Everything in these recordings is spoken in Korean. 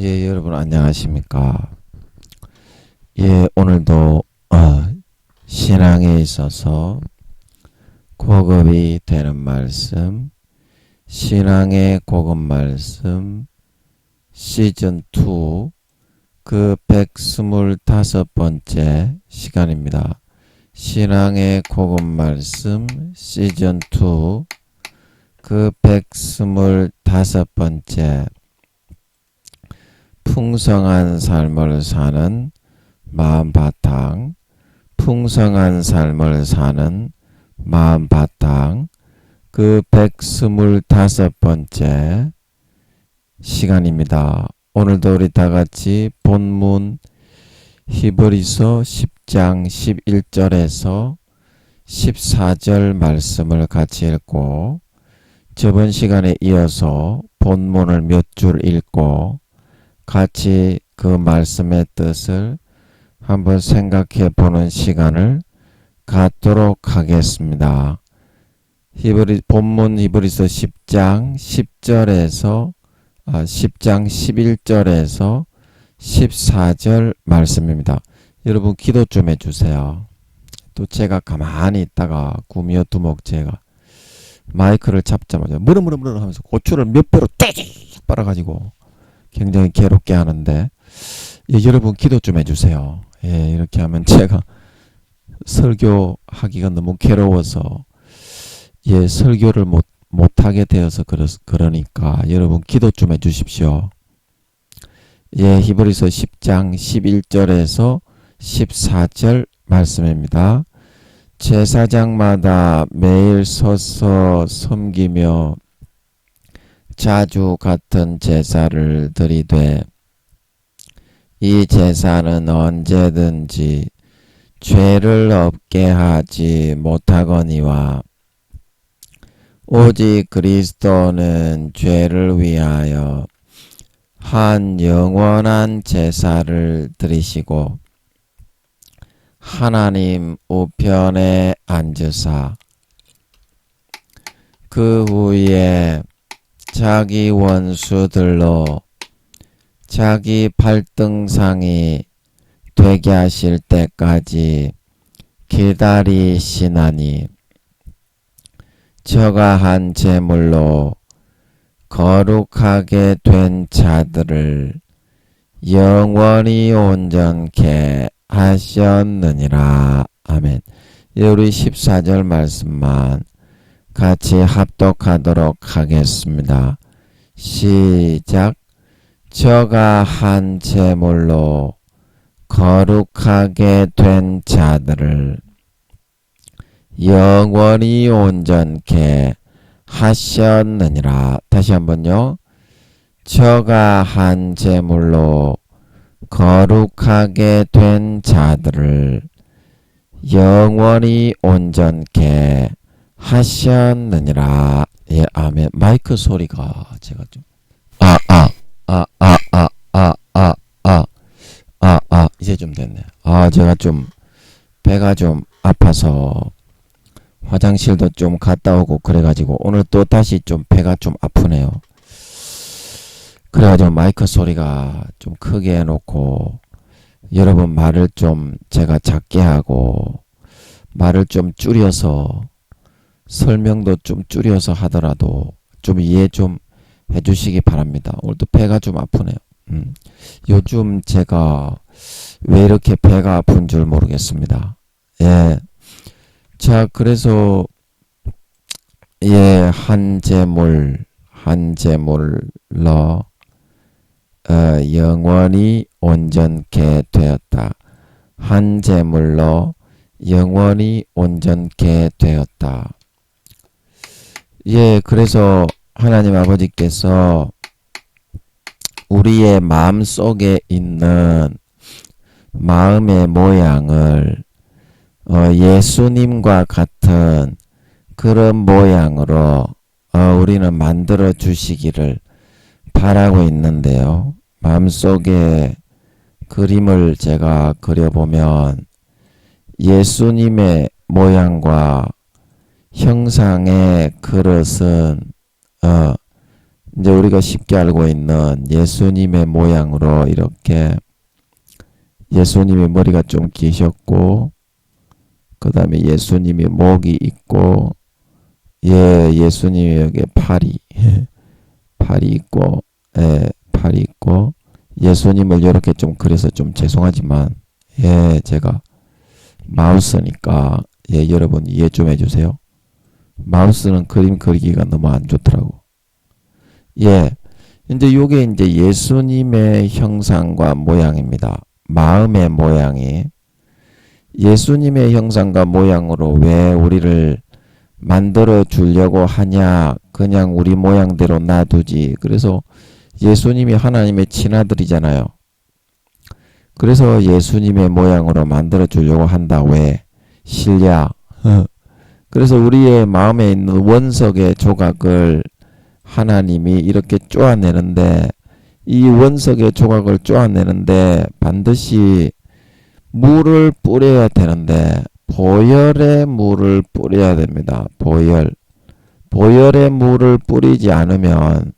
예, 여러분 안녕하십니까? 오늘도 신앙에 있어서 고급이 되는 말씀, 신앙의 고급 말씀 시즌 2 그 125번째 시간입니다. 신앙의 고급 말씀 시즌 2 그 125번째 풍성한 삶을 사는 마음 바탕, 풍성한 삶을 사는 마음 바탕, 그 125번째 시간입니다. 오늘도 우리 다 같이 본문 히브리서 10장 11절에서 14절 말씀을 같이 읽고, 저번 시간에 이어서 본문을 몇 줄 읽고 같이 그 말씀의 뜻을 한번 생각해 보는 시간을 갖도록 하겠습니다. 본문 히브리서 10장 10절에서 10장 11절에서 14절 말씀입니다. 여러분 기도 좀 해주세요. 또 제가 가만히 있다가 구미호 두목 제가 마이크를 잡자마자 무르무르무르 하면서 고추를 몇 배로 떼직 빨아가지고 굉장히 괴롭게 하는데, 여러분 기도 좀 해주세요. 이렇게 하면 제가 설교하기가 너무 괴로워서 설교를 못하게 되어서 그러니까 여러분 기도 좀 해주십시오. 히브리서 10장 11절에서 14절 말씀입니다. 제사장마다 매일 서서 섬기며 자주 같은 제사를 드리되 이 제사는 언제든지 죄를 없게 하지 못하거니와 오직 그리스도는 죄를 위하여 한 영원한 제사를 드리시고 하나님 우편에 앉으사 그 후에 자기 원수들로 자기 발등상이 되게 하실 때까지 기다리시나니 저가 한 제물로 거룩하게 된 자들을 영원히 온전케 하셨느니라. 아멘. 우리 14절 말씀만 같이 합독하도록 하겠습니다. 시작. 저가 한 제물로 거룩하게 된 자들을 영원히 온전케 하셨느니라. 다시 한번요. 저가 한 제물로 거룩하게 된 자들을 영원히 온전케 하셨느니라. 아멘. 마이크 소리가 제가 좀 이제 좀 됐네. 제가 좀 배가 좀 아파서 화장실도 좀 갔다 오고 그래가지고 오늘 또 다시 좀 배가 좀 아프네요. 그래가지고 마이크 소리가 좀 크게 해놓고 여러분 말을 좀 제가 작게 하고 말을 좀 줄여서 설명도 좀 줄여서 하더라도 좀 이해 좀 해주시기 바랍니다. 오늘도 배가 좀 아프네요. 요즘 제가 왜 이렇게 배가 아픈 줄 모르겠습니다. 자, 그래서 한 제물로 영원히 온전케 되었다. 한 제물로 영원히 온전케 되었다. 그래서 하나님 아버지께서 우리의 마음 속에 있는 마음의 모양을 예수님과 같은 그런 모양으로 우리는 만들어 주시기를 바라고 있는데요. 마음속에 그림을 제가 그려보면 예수님의 모양과 형상의 그릇은 이제 우리가 쉽게 알고 있는 예수님의 모양으로 이렇게 예수님의 머리가 좀 기셨고, 그 다음에 예수님이 목이 있고, 예수님이 여기 팔이 있고, 팔이 있고, 예수님을 이렇게 좀 그래서 좀 죄송하지만, 제가 마우스니까, 여러분 이해 좀 해주세요. 마우스는 그림 그리기가 너무 안 좋더라고. 이제 요게 이제 예수님의 형상과 모양입니다. 마음의 모양이. 예수님의 형상과 모양으로 왜 우리를 만들어 주려고 하냐. 그냥 우리 모양대로 놔두지. 그래서 예수님이 하나님의 친아들이잖아요. 그래서 예수님의 모양으로 만들어 주려고 한다. 왜? 실력. 그래서 우리의 마음에 있는 원석의 조각을 하나님이 이렇게 쪼아내는데, 이 원석의 조각을 쪼아내는데 반드시 물을 뿌려야 되는데, 보혈의 물을 뿌려야 됩니다. 보혈의 물을 뿌리지 않으면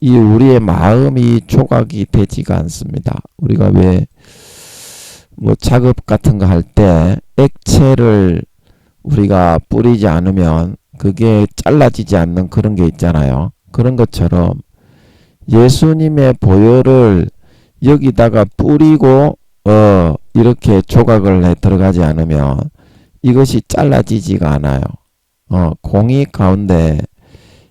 이 우리의 마음이 조각이 되지가 않습니다. 우리가 왜 뭐 작업 같은 거 할 때 액체를 우리가 뿌리지 않으면 그게 잘라지지 않는 그런 게 있잖아요. 그런 것처럼 예수님의 보혈을 여기다가 뿌리고 이렇게 조각을 해 들어가지 않으면 이것이 잘라지지가 않아요. 공의 가운데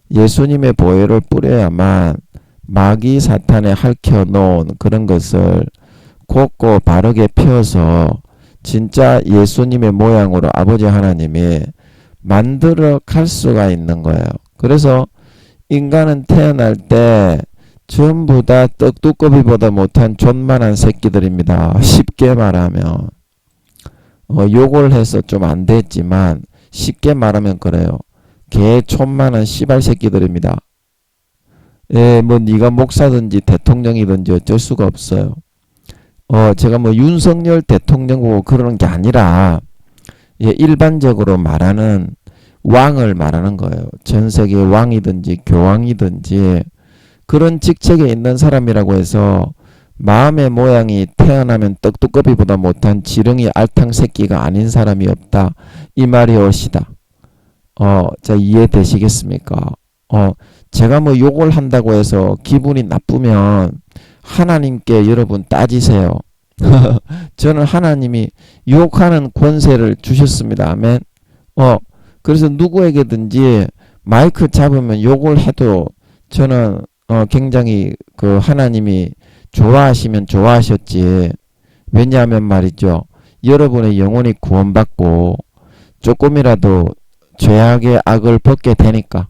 예수님의 보혈을 뿌려야만 마귀 사탄에 핥혀 놓은 그런 것을 곱고 바르게 펴서 진짜 예수님의 모양으로 아버지 하나님이 만들어 갈 수가 있는 거예요. 그래서 인간은 태어날 때 전부 다 떡두꺼비보다 못한 존만한 새끼들입니다. 쉽게 말하면 욕을 해서 좀 안 됐지만 쉽게 말하면 그래요. 개 촌만한 씨발 새끼들입니다. 뭐 네가 목사든지 대통령이든지 어쩔 수가 없어요. 제가 뭐 윤석열 대통령 보고 그러는 게 아니라 일반적으로 말하는 왕을 말하는 거예요. 전 세계 왕이든지 교황이든지 그런 직책에 있는 사람이라고 해서 마음의 모양이 태어나면 떡두꺼비보다 못한 지렁이 알탕 새끼가 아닌 사람이 없다. 이 말이 옳시다. 자, 이해되시겠습니까? 제가 뭐 욕을 한다고 해서 기분이 나쁘면 하나님께 여러분 따지세요. 저는 하나님이 욕하는 권세를 주셨습니다. 아멘. 그래서 누구에게든지 마이크 잡으면 욕을 해도 저는 굉장히 그 하나님이 좋아하시면 좋아하셨지. 왜냐하면 말이죠. 여러분의 영혼이 구원받고 조금이라도 죄악의 악을 벗게 되니까.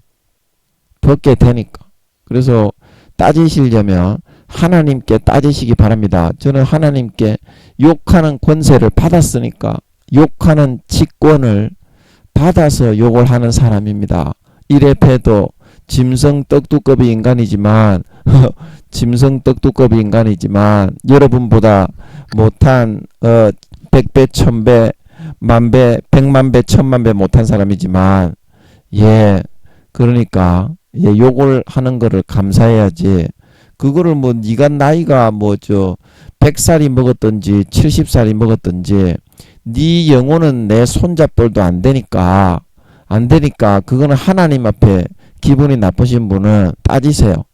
그래서 따지시려면 하나님께 따지시기 바랍니다. 저는 하나님께 욕하는 권세를 받았으니까 욕하는 직권을 받아서 욕을 하는 사람입니다. 이래 패도 짐승 떡두꺼비 인간이지만 여러분보다 못한 100배, 1000배, 만배, 100만배, 1000만배 못한 사람이지만 그러니까 욕을 하는 거를 감사해야지. 그거를 뭐 네가 나이가 100살이 먹었든지 70살이 먹었든지 네 영혼은 내 손잡볼도 안 되니까 그거는 하나님 앞에 기분이 나쁘신 분은 따지세요.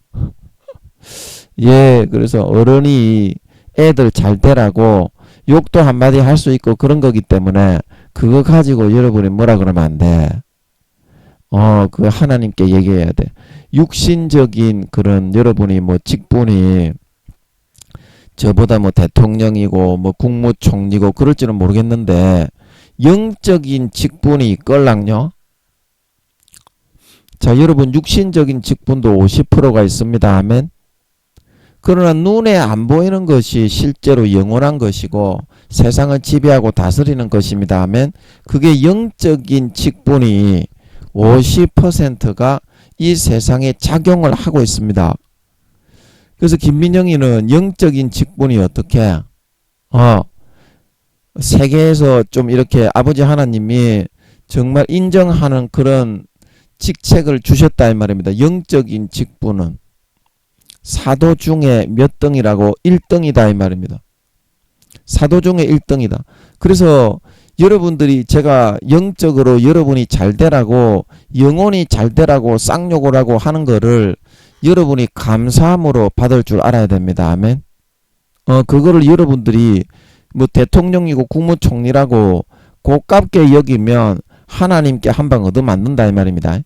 그래서 어른이 애들 잘 되라고 욕도 한마디 할 수 있고 그런 거기 때문에 그거 가지고 여러분이 뭐라 그러면 안 돼. 그 하나님께 얘기해야 돼. 육신적인 그런 여러분이 직분이 저보다 대통령이고 국무총리고 그럴지는 모르겠는데 영적인 직분이 있걸랑요. 자, 여러분 육신적인 직분도 50%가 있습니다. 아멘. 그러나 눈에 안 보이는 것이 실제로 영원한 것이고 세상을 지배하고 다스리는 것입니다. 아멘. 그게 영적인 직분이 50%가 이 세상에 작용을 하고 있습니다. 그래서 김민영이는 영적인 직분이 어떻게 세계에서 좀 이렇게 아버지 하나님이 정말 인정하는 그런 직책을 주셨다 이 말입니다. 영적인 직분은 사도 중에 몇 등이라고? 1등이다 이 말입니다. 사도 중에 1등이다. 그래서 여러분들이 제가 영적으로 여러분이 잘 되라고 영혼이 잘 되라고 쌍욕을 하고 하는 거를 여러분이 감사함으로 받을 줄 알아야 됩니다. 아멘. 그거를 여러분들이 뭐 대통령이고 국무총리라고 고깝게 여기면 하나님께 한 방 얻어맞는다 이 말입니다.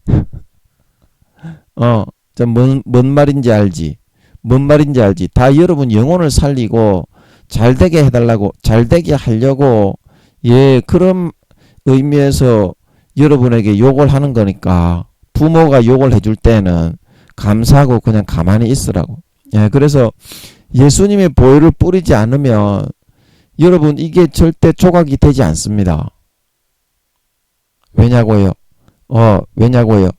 뭔 말인지 알지? 뭔 말인지 알지? 다 여러분 영혼을 살리고 잘 되게 해달라고, 잘 되게 하려고, 예, 그런 의미에서 여러분에게 욕을 하는 거니까 부모가 욕을 해줄 때는 감사하고 그냥 가만히 있으라고. 예, 그래서 예수님의 보혈을 뿌리지 않으면 여러분 이게 절대 조각이 되지 않습니다. 왜냐고요? 왜냐고요?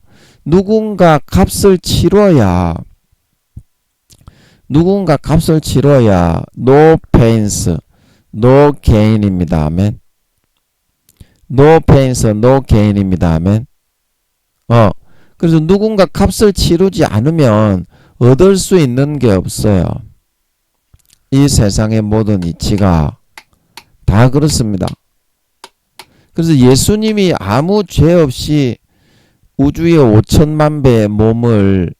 누군가 값을 치러야 no pains, no gain입니다. 아멘. no pains, no gain입니다. 아멘. 그래서 누군가 값을 치르지 않으면 얻을 수 있는 게 없어요. 이 세상의 모든 이치가 다 그렇습니다. 그래서 예수님이 아무 죄 없이 우주의 5천만 배의 몸을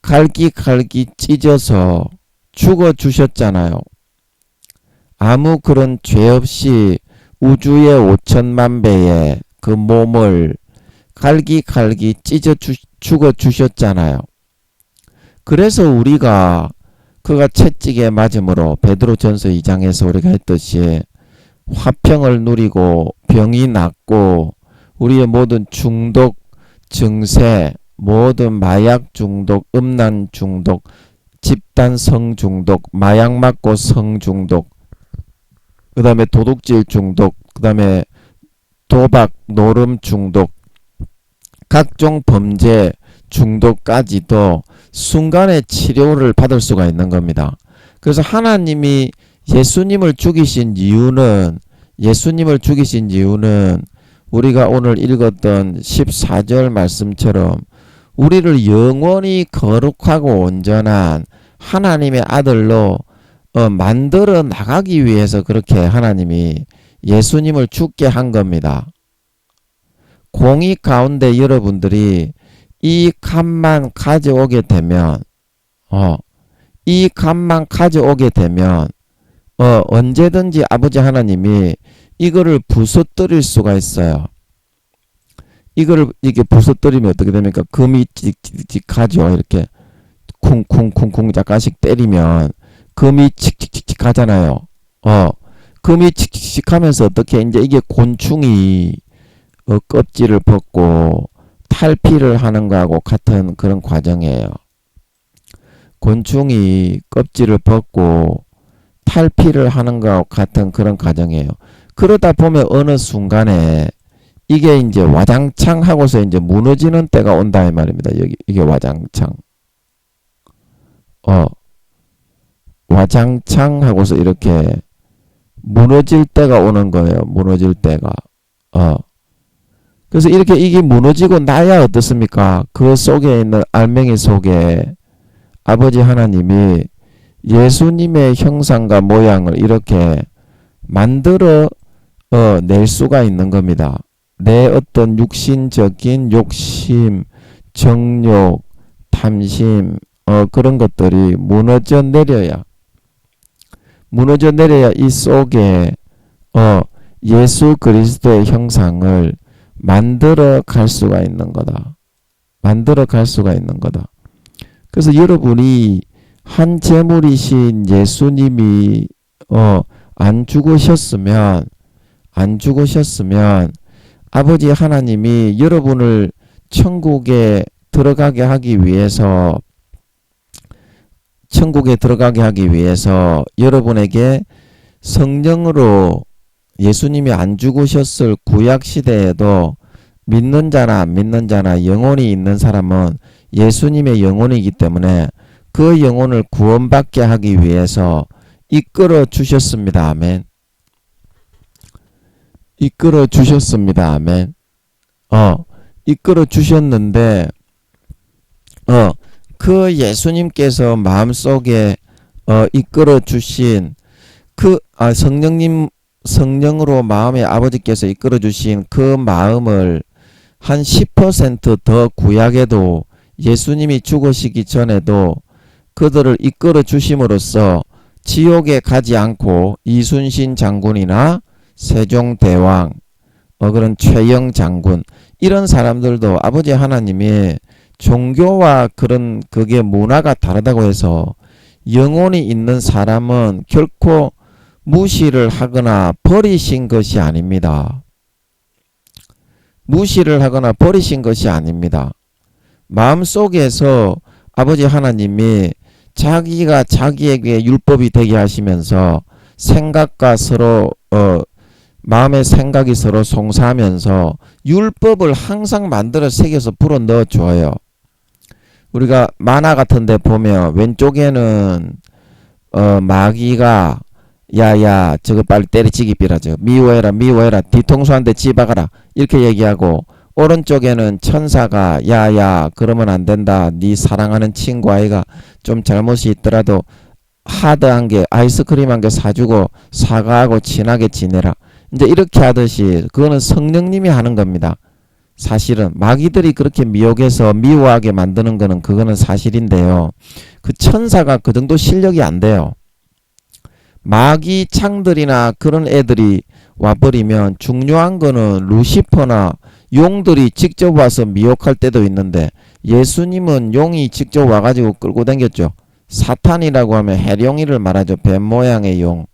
갈기갈기 찢어서 죽어주셨잖아요. 아무 그런 죄 없이 우주의 5천만 배의 그 몸을 갈기갈기 찢어 죽어주셨잖아요. 그래서 우리가 그가 채찍에 맞음으로 베드로전서 2장에서 우리가 했듯이 화평을 누리고 병이 낫고 우리의 모든 중독 증세, 모든 마약 중독, 음란 중독, 집단 성 중독, 마약 맞고 성 중독, 그 다음에 도둑질 중독, 그 다음에 도박, 노름 중독, 각종 범죄 중독까지도 순간에 치료를 받을 수가 있는 겁니다. 그래서 하나님이 예수님을 죽이신 이유는 우리가 오늘 읽었던 14절 말씀처럼 우리를 영원히 거룩하고 온전한 하나님의 아들로 만들어 나가기 위해서 그렇게 하나님이 예수님을 죽게 한 겁니다. 공의 가운데 여러분들이 이 값만 가져오게 되면 언제든지 아버지 하나님이 이거를 부서뜨릴 수가 있어요. 이거를 이렇게 부서뜨리면 어떻게 됩니까? 금이 찍찍찍하죠. 이렇게 쿵쿵쿵쿵 잠깐씩 때리면 금이 칙칙칙칙 하잖아요. 금이 칙칙칙 하면서 어떻게 이제 이게 곤충이 껍질을 벗고 탈피를 하는 거하고 같은 그런 과정이에요. 곤충이 껍질을 벗고 탈피를 하는 거하고 같은 그런 과정이에요. 그러다 보면 어느 순간에 이게 이제 와장창 하고서 이제 무너지는 때가 온다 이 말입니다. 이게 와장창. 와장창 하고서 이렇게 무너질 때가 오는 거예요. 무너질 때가. 그래서 이렇게 이게 무너지고 나야 어떻습니까? 그 속에 있는 알맹이 속에 아버지 하나님이 예수님의 형상과 모양을 이렇게 만들어 낼 수가 있는 겁니다. 내 어떤 육신적인 욕심, 정욕, 탐심, 그런 것들이 무너져 내려야 이 속에 예수 그리스도의 형상을 만들어 갈 수가 있는 거다. 그래서 여러분이 한 제물이신 예수님이 안 죽으셨으면 아버지 하나님이 여러분을 천국에 들어가게 하기 위해서 여러분에게 성령으로 예수님이 안 죽으셨을 구약 시대에도 믿는 자나 안 믿는 자나 영혼이 있는 사람은 예수님의 영혼이기 때문에 그 영혼을 구원받게 하기 위해서 이끌어 주셨습니다. 아멘. 이끌어 주셨습니다. 아멘. 이끌어 주셨는데 그 예수님께서 마음속에 이끌어 주신 성령으로 마음에 아버지께서 이끌어 주신 그 마음을 한 10% 더 구약에도 예수님이 죽으시기 전에도 그들을 이끌어 주심으로써 지옥에 가지 않고 이순신 장군이나 세종대왕, 그런 최영 장군, 이런 사람들도 아버지 하나님이 종교와 그런 그게 문화가 다르다고 해서 영혼이 있는 사람은 결코 무시를 하거나 버리신 것이 아닙니다. 무시를 하거나 버리신 것이 아닙니다. 마음속에서 아버지 하나님이 자기가 자기에게 율법이 되게 하시면서 생각과 서로 마음의 생각이 서로 송사하면서 율법을 항상 만들어 새겨서 불어 넣어 줘요. 우리가 만화 같은 데 보면 왼쪽에는 마귀가 야야 저거 빨리 때려치기 비라죠. 미워해라 뒤통수 한 대 집어가라 이렇게 얘기하고, 오른쪽에는 천사가 야야 그러면 안 된다. 네 사랑하는 친구 아이가 좀 잘못이 있더라도 하드한 게 아이스크림 한 개 사주고 사과하고 친하게 지내라. 이제 이렇게 하듯이 그거는 성령님이 하는 겁니다. 사실은 마귀들이 그렇게 미혹해서 미워하게 만드는 거는 그거는 사실인데요. 그 천사가 그 정도 실력이 안 돼요. 마귀 창들이나 그런 애들이 와버리면 중요한 거는 루시퍼나 용들이 직접 와서 미혹할 때도 있는데, 예수님은 용이 직접 와가지고 끌고 다녔죠. 사탄이라고 하면 해룡이를 말하죠. 뱀 모양의 용.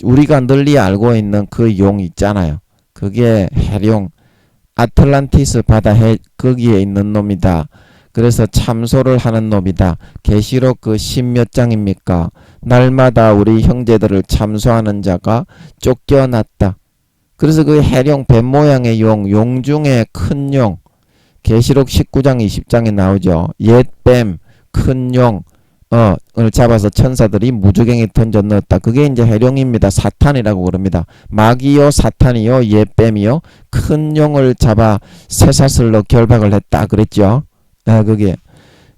우리가 널리 알고 있는 그 용 있잖아요. 그게 해룡, 아틀란티스 바다 거기에 있는 놈이다. 그래서 참소를 하는 놈이다. 계시록 그 10몇 장입니까? 날마다 우리 형제들을 참소하는 자가 쫓겨났다. 그래서 그 해룡 뱀 모양의 용 중에 큰 용, 계시록 19장 20장에 나오죠. 옛뱀 큰 용 을 잡아서 천사들이 무저갱에 던져 넣었다. 그게 이제 해룡입니다. 사탄이라고 그럽니다. 마귀요 사탄이요 옛뱀이요 큰 용을 잡아 쇠사슬로 결박을 했다 그랬죠. 그게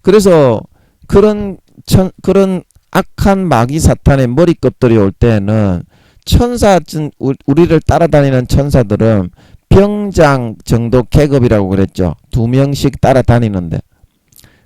그래서 그런 악한 마귀 사탄의 머리껍들이 올 때는 우리를 따라다니는 천사들은 병장 정도 계급이라고 그랬죠. 2명씩 따라다니는데,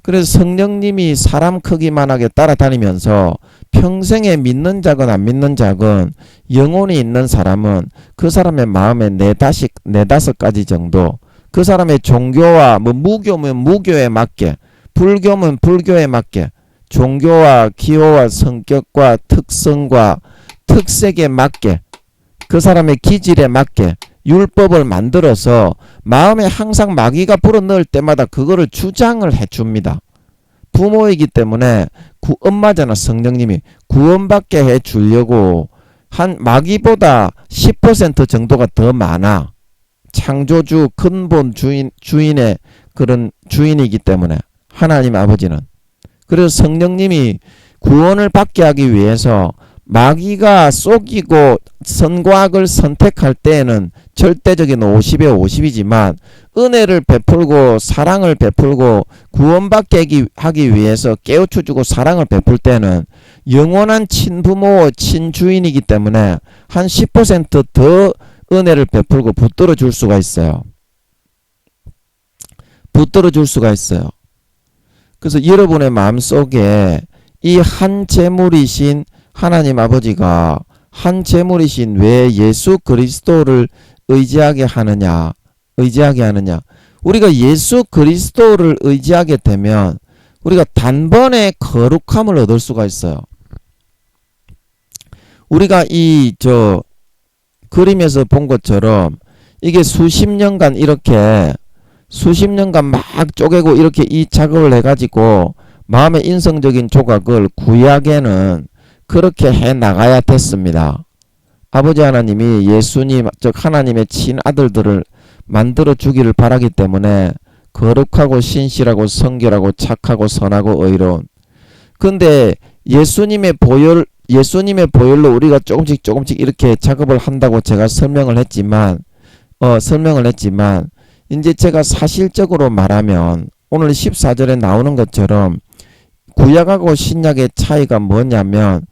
그래서 성령님이 사람 크기만하게 따라다니면서 평생에 믿는 자건 안 믿는 자건 영혼이 있는 사람은 그 사람의 마음에 네다섯 가지 정도, 그 사람의 종교와 무교면 무교에 맞게, 불교면 불교에 맞게, 종교와 기호와 성격과 특성과 특색에 맞게, 그 사람의 기질에 맞게 율법을 만들어서 마음에 항상 마귀가 불어넣을 때마다 그거를 주장을 해줍니다. 부모이기 때문에 엄마잖아. 성령님이 구원받게 해주려고 한 마귀보다 10% 정도가 더 많아. 창조주 근본 주인의 그런 주인이기 때문에 하나님 아버지는. 그래서 성령님이 구원을 받게 하기 위해서 마귀가 속이고 선과 악을 선택할 때에는 절대적인 50에 50이지만 은혜를 베풀고 사랑을 베풀고 구원받게 하기 위해서 깨우쳐주고 사랑을 베풀 때는 영원한 친부모 친주인이기 때문에 한 10% 더 은혜를 베풀고 붙들어 줄 수가 있어요. 붙들어 줄 수가 있어요. 그래서 여러분의 마음속에 이 한 재물이신 하나님 아버지가 한 재물이신 왜 예수 그리스도를 의지하게 하느냐? 우리가 예수 그리스도를 의지하게 되면 우리가 단번에 거룩함을 얻을 수가 있어요. 우리가 그림에서 본 것처럼 이게 수십 년간 막 쪼개고 이렇게 이 작업을 해가지고 마음의 인성적인 조각을 구약에는 그렇게 해 나가야 됐습니다. 아버지 하나님이 예수님 즉 하나님의 친아들들을 만들어 주기를 바라기 때문에 거룩하고 신실하고 성결하고 착하고 선하고 의로운. 근데 예수님의 보혈로 우리가 조금씩 이렇게 작업을 한다고 제가 설명을 했지만 이제 제가 사실적으로 말하면 오늘 14절에 나오는 것처럼 구약하고 신약의 차이가 뭐냐면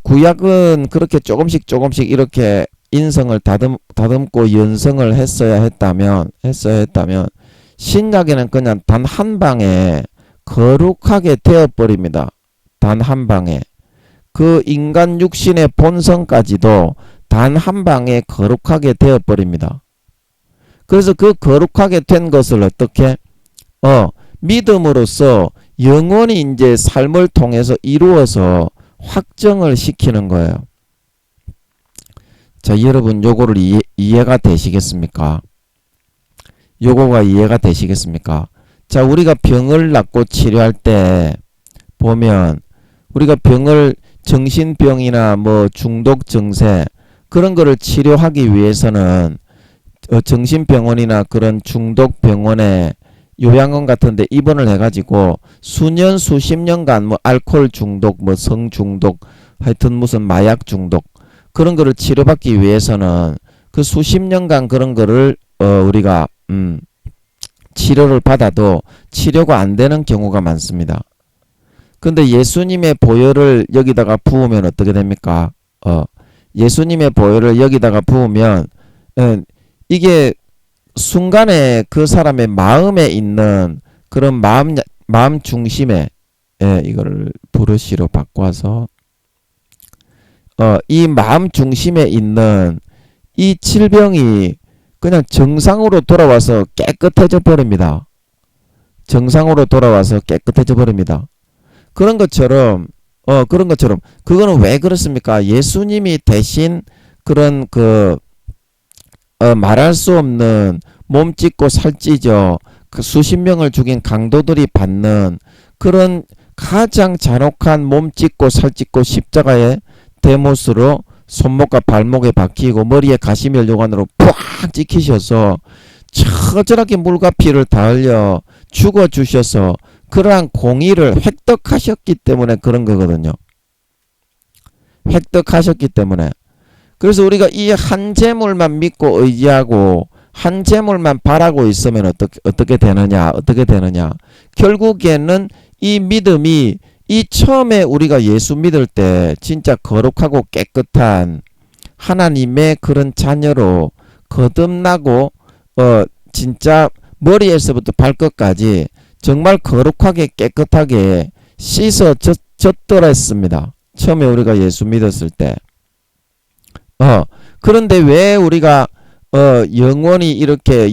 구약은 그렇게 조금씩 이렇게 인성을 다듬고 연성을 했어야 했다면 신약에는 그냥 단 한 방에 거룩하게 되어버립니다. 단 한 방에. 그 인간 육신의 본성까지도 단 한 방에 거룩하게 되어버립니다. 그래서 그 거룩하게 된 것을 어떻게? 믿음으로써 영원히 이제 삶을 통해서 이루어서 확정을 시키는 거예요. 자, 여러분 요거를 이해가 되시겠습니까? 요거가 이해가 되시겠습니까? 자, 우리가 병을 낫고 치료할 때 보면 우리가 병을 정신병이나 뭐 중독 증세 그런 거를 치료하기 위해서는 정신병원이나 그런 중독병원에 요양원 같은데 입원을 해가지고 수년 수십 년간 뭐 알코올 중독 뭐 성중독 하여튼 무슨 마약 중독 그런 거를 치료받기 위해서는 그 수십 년간 그런 거를 우리가 치료를 받아도 치료가 안 되는 경우가 많습니다. 근데 예수님의 보혈을 여기다가 부으면 어떻게 됩니까? 예수님의 보혈을 여기다가 부으면 이게 순간에 그 사람의 마음에 있는 그런 마음 중심에 이거를 브러쉬로 바꿔서 이 마음 중심에 있는 이 질병이 그냥 정상으로 돌아와서 깨끗해져 버립니다. 정상으로 돌아와서 깨끗해져 버립니다. 그런 것처럼 그거는 왜 그렇습니까? 예수님이 대신 그런 말할 수 없는 몸찢고 살찌죠. 그 수십 명을 죽인 강도들이 받는 그런 가장 잔혹한 몸찢고 살찢고 십자가의 대못으로 손목과 발목에 박히고 머리에 가시면류관으로 푹 찍히셔서 처절하게 물과 피를 다 흘려 죽어주셔서 그러한 공의를 획득하셨기 때문에 그런 거거든요. 획득하셨기 때문에. 그래서 우리가 이 한 재물만 믿고 의지하고 한 재물만 바라고 있으면 어떻게 되느냐? 결국에는 이 믿음이 이 처음에 우리가 예수 믿을 때 진짜 거룩하고 깨끗한 하나님의 그런 자녀로 거듭나고 진짜 머리에서부터 발끝까지 정말 거룩하게 깨끗하게 씻어졌더랬습니다. 처음에 우리가 예수 믿었을 때. 그런데 왜 우리가 영원히 이렇게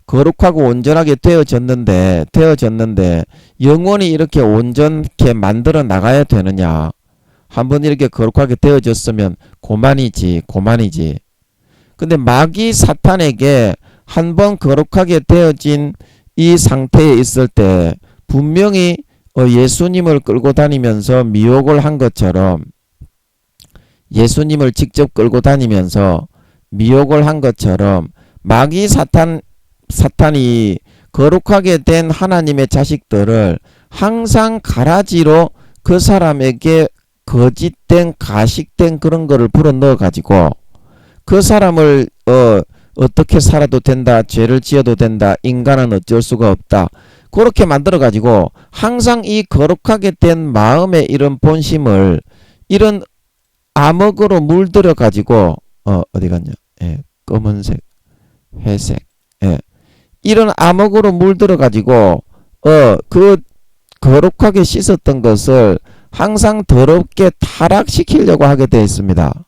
거룩하고 온전하게 되어졌는데 영원히 이렇게 온전케 만들어 나가야 되느냐? 한번 이렇게 거룩하게 되어졌으면 고만이지. 근데 마귀 사탄에게 한번 거룩하게 되어진 이 상태에 있을 때 분명히 예수님을 끌고 다니면서 미혹을 한 것처럼 예수님을 직접 끌고 다니면서 미혹을 한 것처럼 마귀 사탄이 거룩하게 된 하나님의 자식들을 항상 가라지로 그 사람에게 거짓된 가식된 그런 거를 불어넣어 가지고 그 사람을 어떻게 살아도 된다, 죄를 지어도 된다, 인간은 어쩔 수가 없다, 그렇게 만들어 가지고 항상 이 거룩하게 된 마음의 이런 본심을 이런 암흑으로 물들여 가지고 어디 갔냐? 검은색, 회색, 이런 암흑으로 물들어 가지고 그 거룩하게 씻었던 것을 항상 더럽게 타락시키려고 하게 되어 있습니다.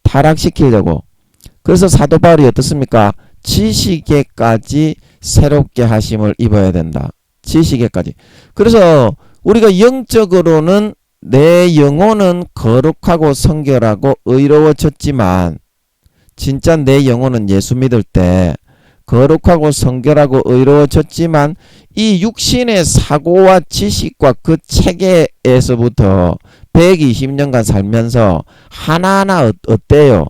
타락시키려고. 그래서 사도 바울이 어떻습니까? 지식에까지 새롭게 하심을 입어야 된다. 지식에까지. 그래서 우리가 영적으로는 내 영혼은 거룩하고 성결하고 의로워졌지만 진짜 내 영혼은 예수 믿을 때 거룩하고 성결하고 의로워졌지만 이 육신의 사고와 지식과 그 체계에서부터 120년간 살면서 하나하나 어때요?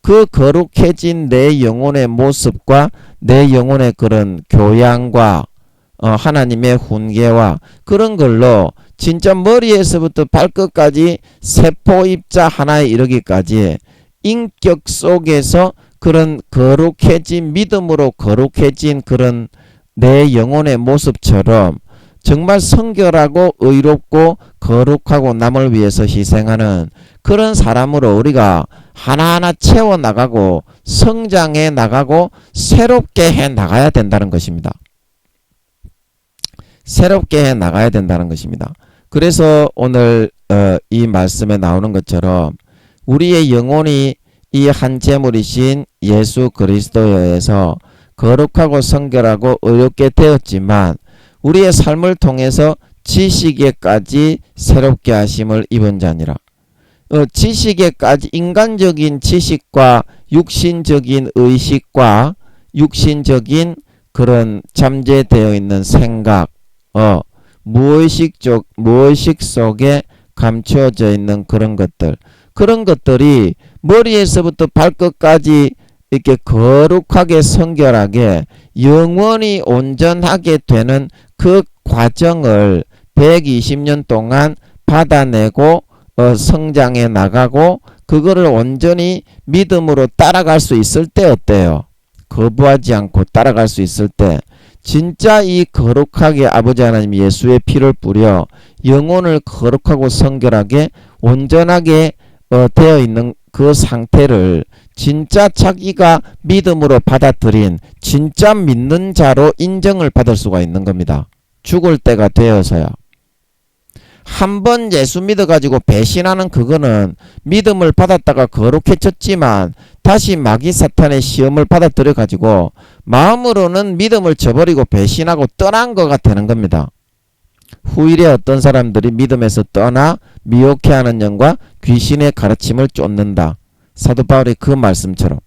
그 거룩해진 내 영혼의 모습과 내 영혼의 그런 교양과 하나님의 훈계와 그런 걸로 진짜 머리에서부터 발끝까지 세포 입자 하나에 이르기까지 인격 속에서 그런 거룩해진 믿음으로 거룩해진 그런 내 영혼의 모습처럼 정말 성결하고 의롭고 거룩하고 남을 위해서 희생하는 그런 사람으로 우리가 하나하나 채워나가고 성장해 나가고 새롭게 해 나가야 된다는 것입니다. 새롭게 해 나가야 된다는 것입니다. 그래서 오늘 이 말씀에 나오는 것처럼 우리의 영혼이 이 한 제물이신 예수 그리스도에 의해서 거룩하고 성결하고 의롭게 되었지만 우리의 삶을 통해서 지식에까지 새롭게 하심을 입은 자니라. 지식에까지 인간적인 지식과 육신적인 의식과 육신적인 그런 잠재되어 있는 생각, 무의식 속에 감추어져 있는 그런 것들이 머리에서부터 발끝까지 이렇게 거룩하게 성결하게 영원히 온전하게 되는 그 과정을 120년 동안 받아내고 성장해 나가고 그거를 온전히 믿음으로 따라갈 수 있을 때 어때요? 거부하지 않고 따라갈 수 있을 때 진짜 이 거룩하게 아버지 하나님 예수의 피를 뿌려 영혼을 거룩하고 성결하게 온전하게 되어 있는 그 상태를 진짜 자기가 믿음으로 받아들인 진짜 믿는 자로 인정을 받을 수가 있는 겁니다. 죽을 때가 되어서야. 한번 예수 믿어가지고 배신하는 그거는 믿음을 받았다가 거룩해졌지만 다시 마귀 사탄의 시험을 받아들여가지고 마음으로는 믿음을 저버리고 배신하고 떠난 거가 되는 겁니다. 후일에 어떤 사람들이 믿음에서 떠나 미혹해하는 영과 귀신의 가르침을 쫓는다. 사도 바울의 그 말씀처럼.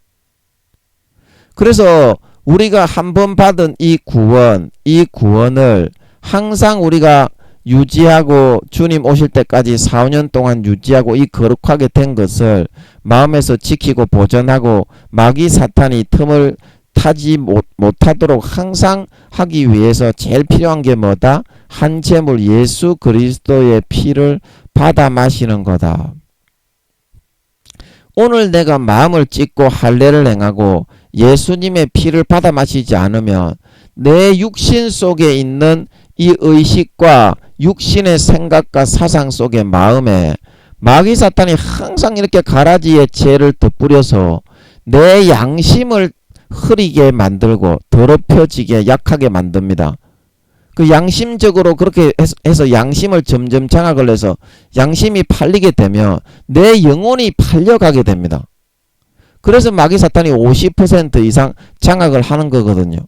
그래서 우리가 한번 받은 이 구원을 항상 우리가 유지하고 주님 오실 때까지 4, 5년 동안 유지하고 이 거룩하게 된 것을 마음에서 지키고 보존하고 마귀 사탄이 틈을 타지 못하도록 항상 하기 위해서 제일 필요한 게 뭐다? 한 제물 예수 그리스도의 피를 받아 마시는 거다. 오늘 내가 마음을 찢고 할례를 행하고 예수님의 피를 받아 마시지 않으면 내 육신 속에 있는 이 의식과 육신의 생각과 사상 속의 마음에 마귀 사탄이 항상 이렇게 가라지에 죄를 덧뿌려서 내 양심을 흐리게 만들고 더럽혀지게 약하게 만듭니다. 그 양심적으로 그렇게 해서 양심을 점점 장악을 해서 양심이 팔리게 되면 내 영혼이 팔려가게 됩니다. 그래서 마귀 사탄이 50% 이상 장악을 하는 거거든요.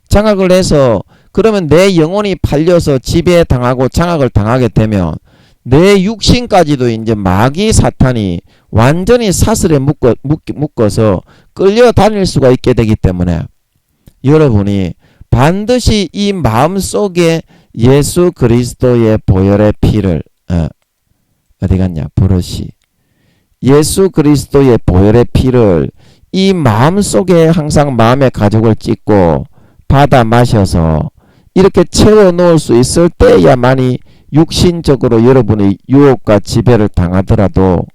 장악을 해서 그러면 내 영혼이 팔려서 지배당하고 장악을 당하게 되면 내 육신까지도 이제 마귀 사탄이 완전히 사슬에 묶어서 끌려다닐 수가 있게 되기 때문에 여러분이 반드시 이 마음속에 예수 그리스도의 보혈의 피를 어디 갔냐 버릇이 예수 그리스도의 보혈의 피를 이 마음속에 항상 마음의 가죽을 찢고 받아 마셔서 이렇게 채워 놓을 수 있을 때야만이 육신적으로 여러분의 유혹과 지배를 당하더라도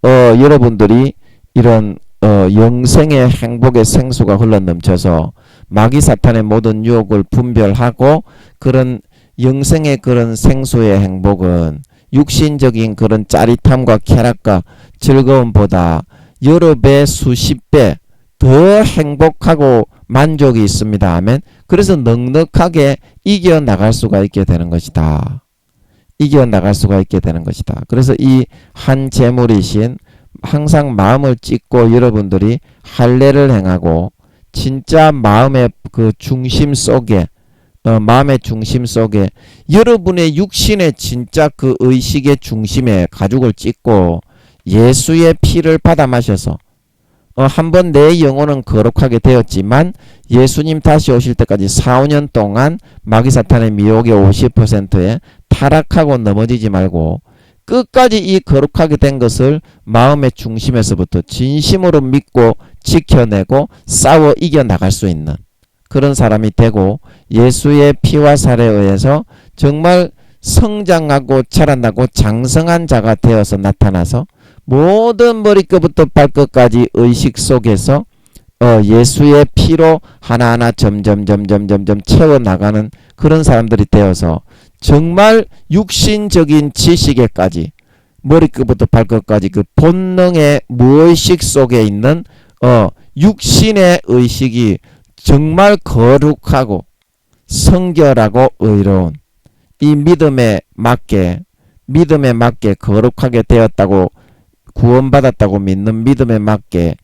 여러분들이 이런 영생의 행복의 생수가 흘러넘쳐서 마귀 사탄의 모든 유혹을 분별하고 그런 영생의 그런 생수의 행복은 육신적인 그런 짜릿함과 쾌락과 즐거움보다 여러 배 수십 배 더 행복하고 만족이 있습니다. 아멘. 그래서 넉넉하게 이겨나갈 수가 있게 되는 것이다. 이겨나갈 수가 있게 되는 것이다. 그래서 이 한 제물이신 항상 마음을 찢고 여러분들이 할례를 행하고 진짜 마음의 그 중심 속에 마음의 중심 속에 여러분의 육신의 진짜 그 의식의 중심에 가죽을 찢고 예수의 피를 받아 마셔서 한번 내 영혼은 거룩하게 되었지만 예수님 다시 오실 때까지 4, 5년 동안 마귀 사탄의 미혹의 50%에 타락하고 넘어지지 말고 끝까지 이 거룩하게 된 것을 마음의 중심에서부터 진심으로 믿고 지켜내고 싸워 이겨나갈 수 있는 그런 사람이 되고 예수의 피와 살에 의해서 정말 성장하고 자라나고 장성한 자가 되어서 나타나서 모든 머리끝부터 발끝까지 의식 속에서 예수의 피로 하나하나 점점 채워나가는 그런 사람들이 되어서 정말 육신적인 지식에까지 머리끝부터 발끝까지 그 본능의 무의식 속에 있는 육신의 의식이 정말 거룩하고 성결하고 의로운 이 믿음에 맞게 거룩하게 되었다고 구원받았다고 믿는 믿음에 맞게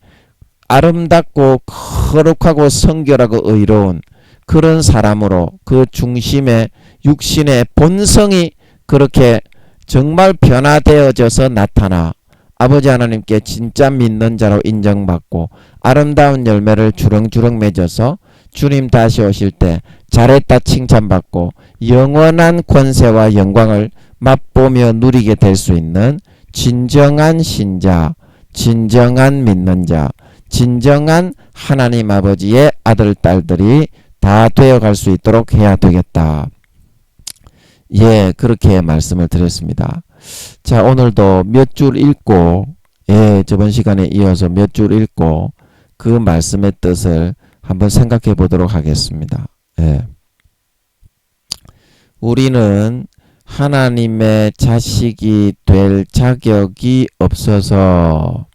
아름답고 거룩하고 성결하고 의로운 그런 사람으로 그 중심에 육신의 본성이 그렇게 정말 변화되어져서 나타나 아버지 하나님께 진짜 믿는 자로 인정받고 아름다운 열매를 주렁주렁 맺어서 주님 다시 오실 때 잘했다 칭찬받고 영원한 권세와 영광을 맛보며 누리게 될 수 있는 진정한 신자, 진정한 믿는 자, 진정한 하나님 아버지의 아들, 딸들이 다 되어갈 수 있도록 해야 되겠다. 예, 그렇게 말씀을 드렸습니다. 자, 오늘도 몇 줄 읽고, 예, 저번 시간에 이어서 몇 줄 읽고 그 말씀의 뜻을 한번 생각해 보도록 하겠습니다. 예. 우리는 하나님의 자식이 될 자격이 없어서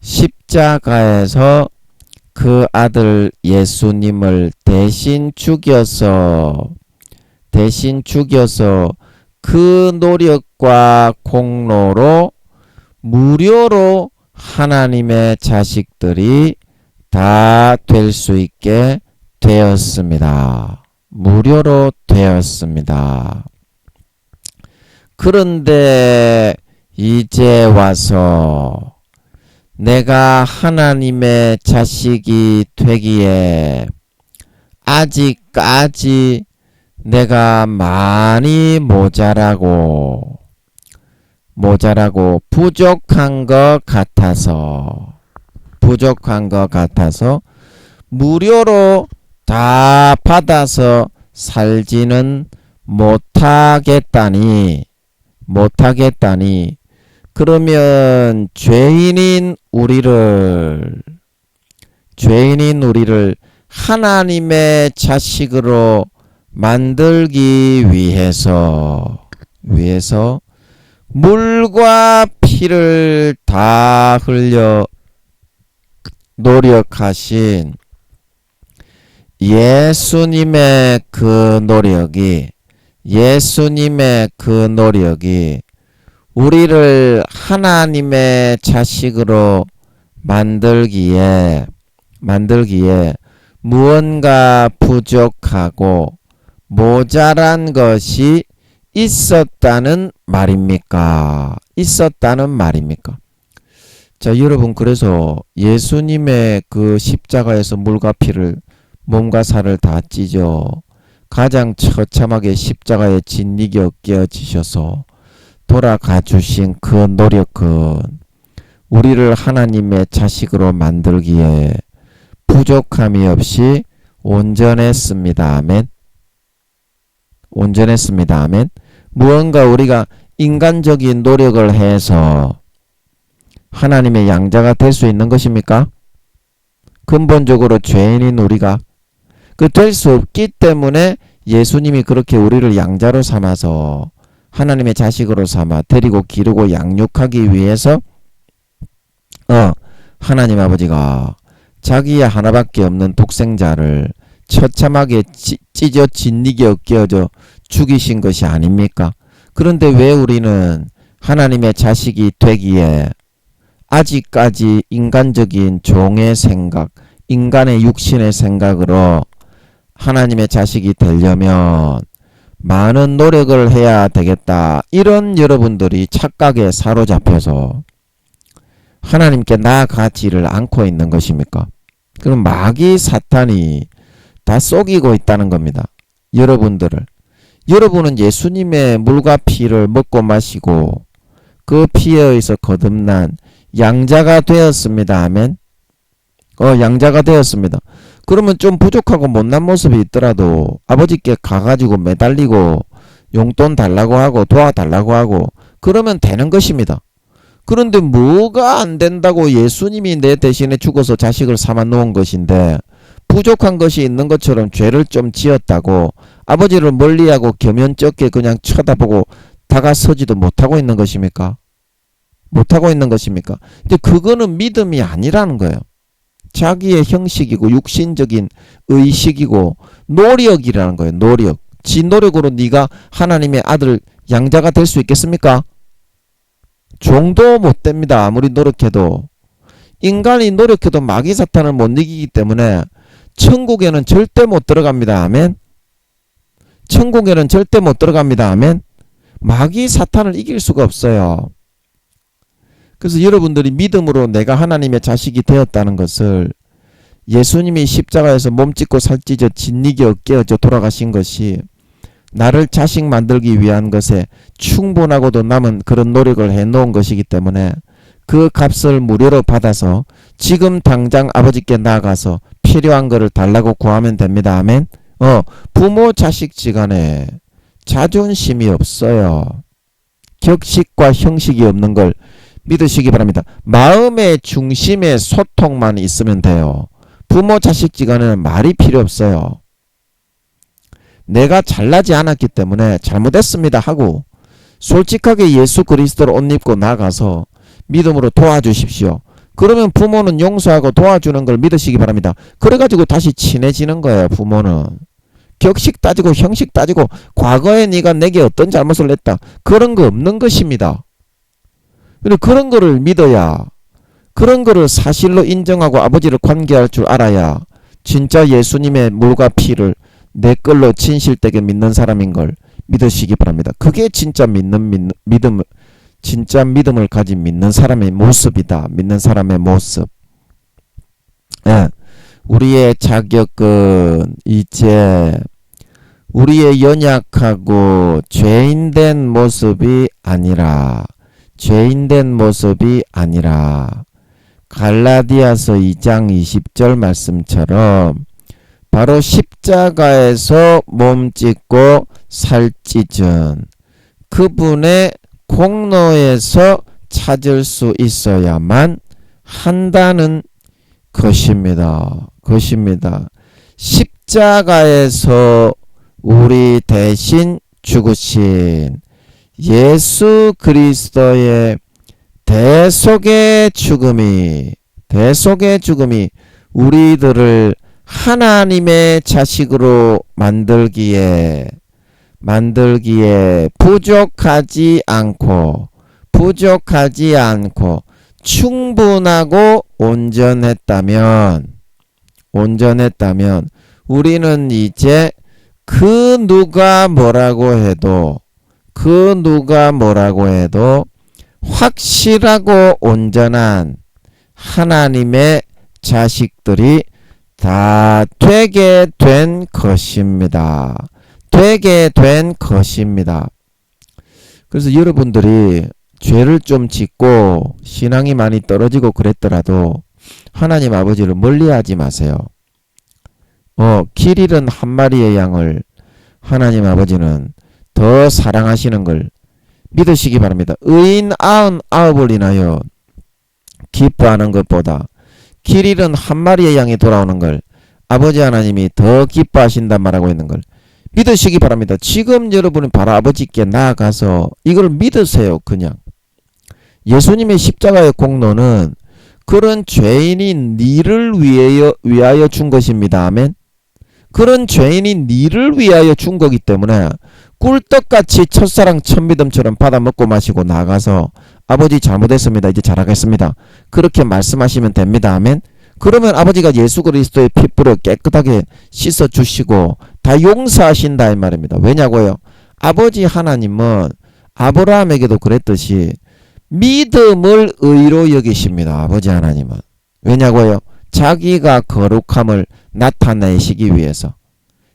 십자가에서 그 아들 예수님을 대신 죽여서 그 노력과 공로로 무료로 하나님의 자식들이 다 될 수 있게 되었습니다. 무료로 되었습니다. 그런데 이제 와서 내가 하나님의 자식이 되기에 아직까지 내가 많이 모자라고 부족한 것 같아서 무료로 다 받아서 살지는 못하겠다니 그러면 죄인인 우리를 하나님의 자식으로 만들기 위해서 물과 피를 다 흘려 노력하신 예수님의 그 노력이 우리를 하나님의 자식으로 만들기에 무언가 부족하고 모자란 것이 있었다는 말입니까? 자, 여러분, 그래서 예수님의 그 십자가에서 물과 피를 몸과 살을 다 찢어 가장 처참하게 십자가에 진리게 껴지셔서 돌아가 주신 그 노력은 우리를 하나님의 자식으로 만들기에 부족함이 없이 온전했습니다. 아멘. 무언가 우리가 인간적인 노력을 해서 하나님의 양자가 될 수 있는 것입니까? 근본적으로 죄인인 우리가 될 수 없기 때문에 예수님이 그렇게 우리를 양자로 삼아서 하나님의 자식으로 삼아 데리고 기르고 양육하기 위해서 하나님 아버지가 자기의 하나밖에 없는 독생자를 처참하게 찢어 진리게 껴져 죽이신 것이 아닙니까? 그런데 왜 우리는 하나님의 자식이 되기에 아직까지 인간적인 종의 생각, 인간의 육신의 생각으로 하나님의 자식이 되려면 많은 노력을 해야 되겠다, 이런 여러분들이 착각에 사로잡혀서 하나님께 나아가지를 않고 있는 것입니까? 그럼 마귀 사탄이 다 속이고 있다는 겁니다. 여러분은 예수님의 물과 피를 먹고 마시고 그 피에 의해서 거듭난 양자가 되었습니다. 아멘. 양자가 되었습니다. 그러면 좀 부족하고 못난 모습이 있더라도 아버지께 가가지고 매달리고 용돈 달라고 하고 도와달라고 하고 그러면 되는 것입니다. 그런데 뭐가 안 된다고 예수님이 내 대신에 죽어서 자식을 삼아 놓은 것인데 부족한 것이 있는 것처럼 죄를 좀 지었다고 아버지를 멀리하고 겸연쩍게 그냥 쳐다보고 다가서지도 못하고 있는 것입니까? 못하고 있는 것입니까? 근데 그거는 믿음이 아니라는 거예요. 자기의 형식이고 육신적인 의식이고 노력이라는 거예요. 노력. 지 노력으로 네가 하나님의 아들 양자가 될 수 있겠습니까? 종도 못 됩니다. 아무리 노력해도. 인간이 노력해도 마귀 사탄을 못 이기기 때문에 천국에는 절대 못 들어갑니다. 아멘. 천국에는 절대 못 들어갑니다. 아멘. 마귀 사탄을 이길 수가 없어요. 그래서 여러분들이 믿음으로 내가 하나님의 자식이 되었다는 것을 예수님이 십자가에서 몸찢고 살찢어 진리게 어깨어져 돌아가신 것이 나를 자식 만들기 위한 것에 충분하고도 남은 그런 노력을 해놓은 것이기 때문에 그 값을 무료로 받아서 지금 당장 아버지께 나아가서 필요한 것을 달라고 구하면 됩니다. 아멘. 부모 자식지간에 자존심이 없어요. 격식과 형식이 없는 걸 믿으시기 바랍니다. 마음의 중심에 소통만 있으면 돼요. 부모 자식지간에는 말이 필요 없어요. 내가 잘나지 않았기 때문에 잘못했습니다 하고 솔직하게 예수 그리스도를 옷 입고 나가서 믿음으로 도와주십시오. 그러면 부모는 용서하고 도와주는 걸 믿으시기 바랍니다. 그래가지고 다시 친해지는 거예요. 부모는 격식 따지고 형식 따지고 과거에 네가 내게 어떤 잘못을 했다 그런 거 없는 것입니다. 그리고 그런 거를 믿어야, 그런 거를 사실로 인정하고 아버지를 관계할 줄 알아야 진짜 예수님의 물과 피를 내 걸로 진실되게 믿는 사람인 걸 믿으시기 바랍니다. 그게 진짜 믿음, 진짜 믿음을 가진 믿는 사람의 모습이다. 믿는 사람의 모습. 예. 우리의 자격은 이제 우리의 연약하고 죄인된 모습이 아니라 갈라디아서 2장 20절 말씀처럼 바로 십자가에서 몸짓고 살찢은 그분의 공로에서 찾을 수 있어야만 한다는 것입니다. 십자가에서 우리 대신 죽으신 예수 그리스도의 대속의 죽음이 우리들을 하나님의 자식으로 만들기에 부족하지 않고 충분하고 온전했다면 우리는 이제 그 누가 뭐라고 해도 확실하고 온전한 하나님의 자식들이 다 되게 된 것입니다. 그래서 여러분들이 죄를 좀 짓고 신앙이 많이 떨어지고 그랬더라도 하나님 아버지를 멀리하지 마세요. 길 잃은 한 마리의 양을 하나님 아버지는 더 사랑하시는 걸 믿으시기 바랍니다. 의인 99을 인하여 기뻐하는 것보다 길 잃은 한 마리의 양이 돌아오는 걸 아버지 하나님이 더 기뻐하신단 말하고 있는 걸 믿으시기 바랍니다. 지금 여러분이 바로 아버지께 나아가서 이걸 믿으세요. 그냥 예수님의 십자가의 공로는 그런 죄인이 니를 위하여 준 것입니다. 아멘. 그런 죄인이 니를 위하여 준 거기 때문에 꿀떡같이 첫사랑 첫믿음처럼 받아 먹고 마시고 나가서 아버지 잘못했습니다. 이제 잘하겠습니다. 그렇게 말씀하시면 됩니다. 아멘. 그러면 아버지가 예수 그리스도의 피부를 깨끗하게 씻어주시고 다 용서하신다 이 말입니다. 왜냐고요? 아버지 하나님은 아브라함에게도 그랬듯이 믿음을 의로 여기십니다. 아버지 하나님은. 왜냐고요? 자기가 거룩함을 나타내시기 위해서.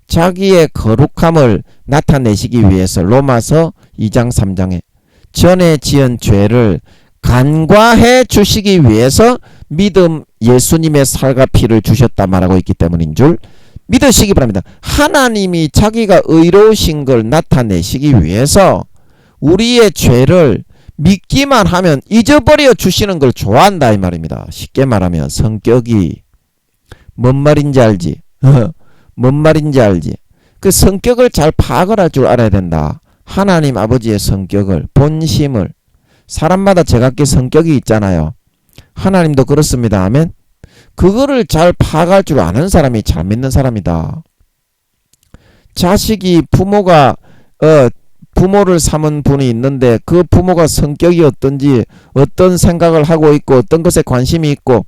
자기의 거룩함을 나타내시기 위해서 로마서 2장 3장에 전에 지은 죄를 간과해 주시기 위해서 믿음 예수님의 살과 피를 주셨다 말하고 있기 때문인 줄 믿으시기 바랍니다. 하나님이 자기가 의로우신 걸 나타내시기 위해서 우리의 죄를 믿기만 하면 잊어버려 주시는 걸 좋아한다 이 말입니다. 쉽게 말하면 성격이 뭔 말인지 알지? 뭔 말인지 알지? 그 성격을 잘 파악을 할 줄 알아야 된다. 하나님 아버지의 성격을, 본심을. 사람마다 제각기 성격이 있잖아요. 하나님도 그렇습니다. 아멘. 그거를 잘 파악할 줄 아는 사람이 잘 믿는 사람이다. 자식이 부모를 삼은 분이 있는데 그 부모가 성격이 어떤지, 어떤 생각을 하고 있고, 어떤 것에 관심이 있고,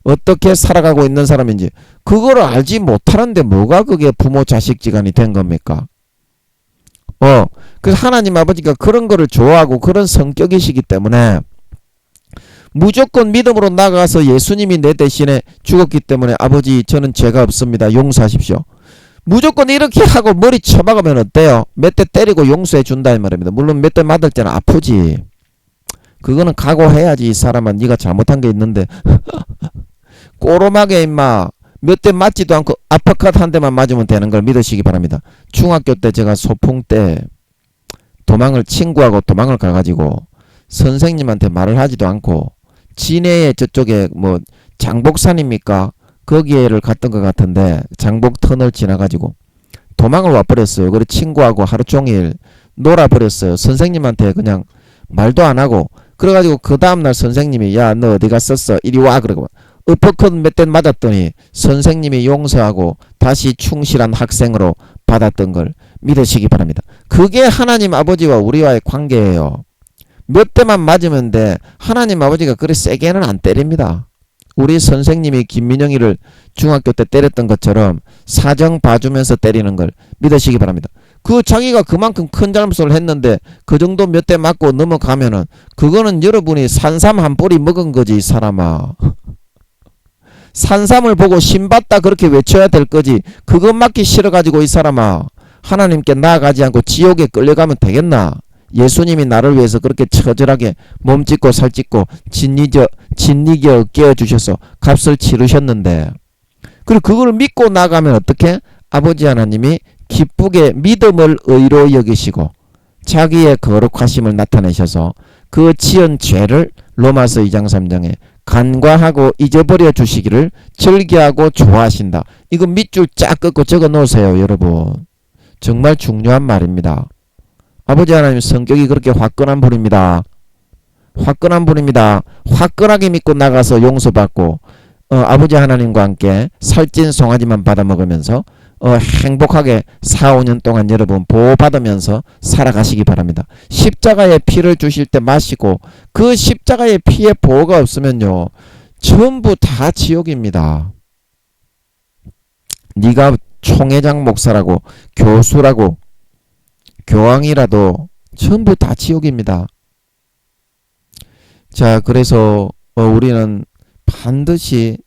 어떻게 살아가고 있는 사람인지 그거를 알지 못하는데 뭐가 그게 부모 자식지간이 된 겁니까? 그래서 하나님 아버지가 그런 거를 좋아하고 그런 성격이시기 때문에 무조건 믿음으로 나가서 예수님이 내 대신에 죽었기 때문에 아버지 저는 죄가 없습니다. 용서하십시오. 무조건 이렇게 하고 머리 쳐박으면 어때요? 몇 대 때리고 용서해 준다 이 말입니다. 물론 몇 대 맞을 때는 아프지. 그거는 각오해야지. 이 사람은 네가 잘못한 게 있는데 꼬로막에 임마 몇 대 맞지도 않고 아파컷 한 대만 맞으면 되는 걸 믿으시기 바랍니다. 중학교 때 제가 소풍 때 친구하고 도망을 가가지고 선생님한테 말을 하지도 않고 진해에 저쪽에 뭐 장복산입니까? 거기에를 갔던 것 같은데 장복터널 지나가지고 도망을 와버렸어요. 그리고 친구하고 하루 종일 놀아버렸어요. 선생님한테 그냥 말도 안 하고. 그래가지고 그 다음날 선생님이 야 너 어디 갔었어? 이리 와. 그러고 어퍼컷 몇 대 맞았더니 선생님이 용서하고 다시 충실한 학생으로 받았던 걸 믿으시기 바랍니다. 그게 하나님 아버지와 우리와의 관계예요. 몇 대만 맞으면 돼. 하나님 아버지가 그리 세게는 안 때립니다. 우리 선생님이 김민영이를 중학교 때 때렸던 것처럼 사정 봐주면서 때리는 걸 믿으시기 바랍니다. 그 자기가 그만큼 큰 잘못을 했는데 그 정도 몇 대 맞고 넘어가면은 그거는 여러분이 산삼 한 뿌리 먹은 거지 이 사람아. 산삼을 보고 신받다 그렇게 외쳐야 될 거지. 그것 맞기 싫어가지고 이 사람아 하나님께 나아가지 않고 지옥에 끌려가면 되겠나? 예수님이 나를 위해서 그렇게 처절하게 몸짓고 살짓고 진리겨 깨어주셔서 값을 치르셨는데 그리고 그걸 믿고 나가면 어떻게? 아버지 하나님이 기쁘게 믿음을 의로 여기시고 자기의 거룩하심을 나타내셔서 그 지은 죄를 로마서 2장 3장에 간과하고 잊어버려 주시기를 즐겨하고 좋아하신다. 이거 밑줄 쫙 긋고 적어 놓으세요 여러분. 정말 중요한 말입니다. 아버지 하나님 성격이 그렇게 화끈한 분입니다. 화끈한 분입니다. 화끈하게 믿고 나가서 용서받고 아버지 하나님과 함께 살찐 송아지만 받아먹으면서 행복하게 4, 5년 동안 여러분 보호받으면서 살아가시기 바랍니다. 십자가의 피를 주실 때 마시고 그 십자가의 피에 보호가 없으면요 전부 다 지옥입니다. 네가 총회장 목사라고 교수라고 교황이라도 전부 다 지옥입니다. 자, 그래서 우리는 반드시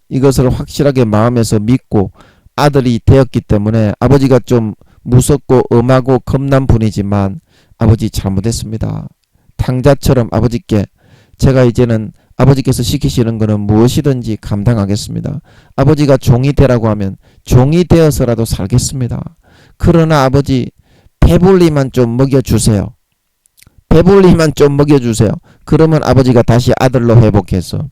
이것을 확실하게 마음에서 믿고 아들이 되었기 때문에 아버지가 좀 무섭고 엄하고 겁난 분이지만 아버지 잘못했습니다. 탕자처럼 아버지께 제가 이제는 아버지께서 시키시는 것은 무엇이든지 감당하겠습니다. 아버지가 종이 되라고 하면 종이 되어서라도 살겠습니다. 그러나 아버지 배불리만 좀 먹여주세요. 배불리만 좀 먹여주세요. 그러면 아버지가 다시 아들로 회복해서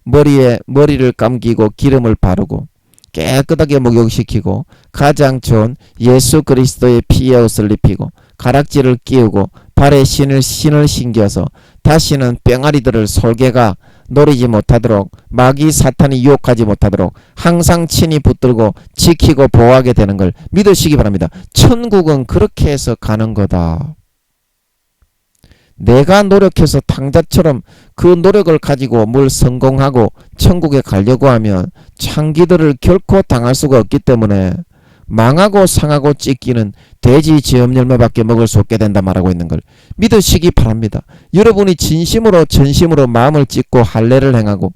머리를 감기고 기름을 바르고 깨끗하게 목욕시키고 가장 좋은 예수 그리스도의 피의 옷을 입히고 가락지를 끼우고 발에 신을 신겨서 다시는 뿅아리들을 솔개가 노리지 못하도록 마귀 사탄이 유혹하지 못하도록 항상 친히 붙들고 지키고 보호하게 되는 걸 믿으시기 바랍니다. 천국은 그렇게 해서 가는 거다. 내가 노력해서 탕자처럼 그 노력을 가지고 뭘 성공하고 천국에 가려고 하면 창기들을 결코 당할 수가 없기 때문에 망하고 상하고 찢기는 돼지 지엄열매밖에 먹을 수 없게 된다 말하고 있는 걸 믿으시기 바랍니다. 여러분이 진심으로 전심으로 마음을 찢고 할례를 행하고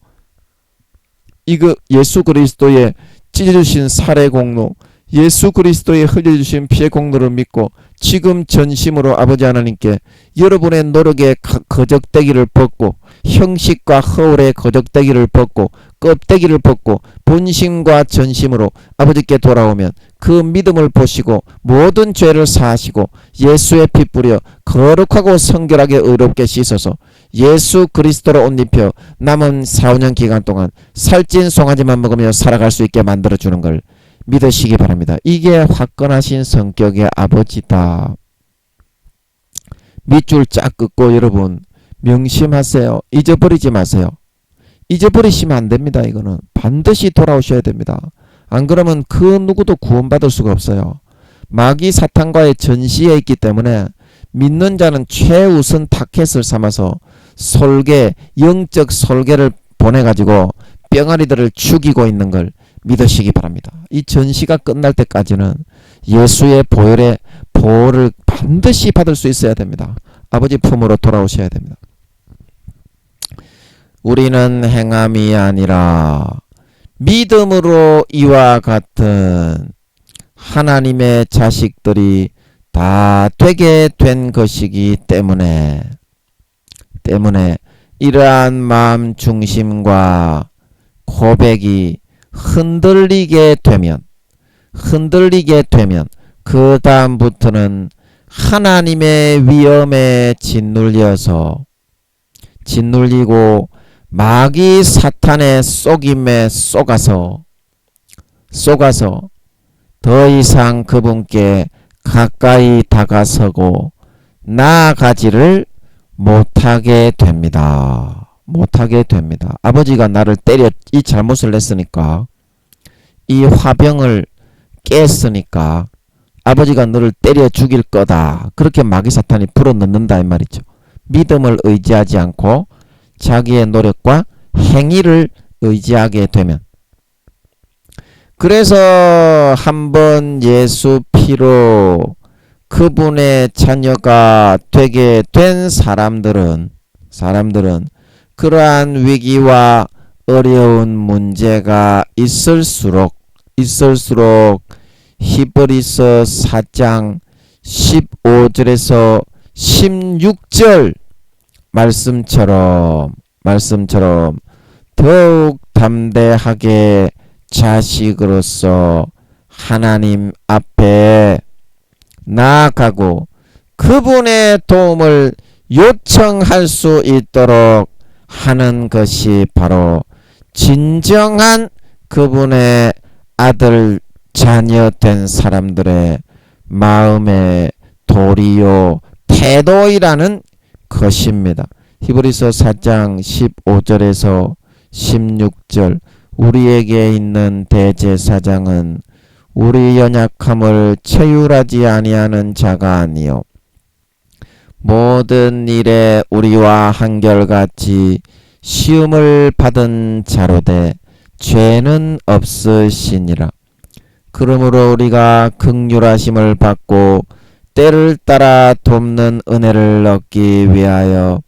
이거 예수 그리스도의 찢어주신 살의 공로 예수 그리스도의 흘려주신 피의 공로를 믿고 지금 전심으로 아버지 하나님께 여러분의 노력의 거적대기를 벗고 형식과 허울의 거적대기를 벗고 껍데기를 벗고 본심과 전심으로 아버지께 돌아오면 그 믿음을 보시고 모든 죄를 사하시고 예수의 피 뿌려 거룩하고 성결하게 의롭게 씻어서 예수 그리스도로 옷 입혀 남은 4-5년 기간 동안 살찐 송아지만 먹으며 살아갈 수 있게 만들어주는 걸 믿으시기 바랍니다. 이게 화끈하신 성격의 아버지다. 밑줄 쫙 긋고 여러분 명심하세요. 잊어버리지 마세요. 잊어버리시면 안 됩니다. 이거는 반드시 돌아오셔야 됩니다. 안 그러면 그 누구도 구원받을 수가 없어요. 마귀 사탄과의 전시에 있기 때문에 믿는 자는 최우선 타켓을 삼아서 솔개, 영적 솔개를 보내가지고 병아리들을 죽이고 있는 걸 믿으시기 바랍니다. 이 전시가 끝날 때까지는 예수의 보혈의 보호를 반드시 받을 수 있어야 됩니다. 아버지 품으로 돌아오셔야 됩니다. 우리는 행함이 아니라 믿음으로 이와 같은 하나님의 자식들이 다 되게 된 것이기 때문에 이러한 마음 중심과 고백이 흔들리게 되면 그 다음부터는 하나님의 위엄에 짓눌리고 마귀 사탄의 속임에 속아서 더 이상 그분께 가까이 다가서고 나아가지를 못하게 됩니다. 아버지가 나를 때려 이 잘못을 했으니까, 이 화병을 깼으니까 아버지가 너를 때려 죽일 거다. 그렇게 마귀 사탄이 불어넣는다 이 말이죠. 믿음을 의지하지 않고 자기의 노력과 행위를 의지하게 되면, 그래서 한번 예수 피로 그분의 자녀가 되게 된 사람들은 그러한 위기와 어려운 문제가 있을수록 히브리서 4장 15절에서 16절 말씀처럼 더욱 담대하게 자식으로서 하나님 앞에 나아가고 그분의 도움을 요청할 수 있도록 하는 것이 바로 진정한 그분의 아들 자녀 된 사람들의 마음의 도리요 태도이라는 것입니다. 히브리서 4장 15절에서 16절 우리에게 있는 대제사장은 우리 연약함을 체휼하지 아니하는 자가 아니요 모든 일에 우리와 한결같이 시험을 받은 자로되 죄는 없으시니라. 그러므로 우리가 긍휼하심을 받고 때를 따라 돕는 은혜를 얻기 위하여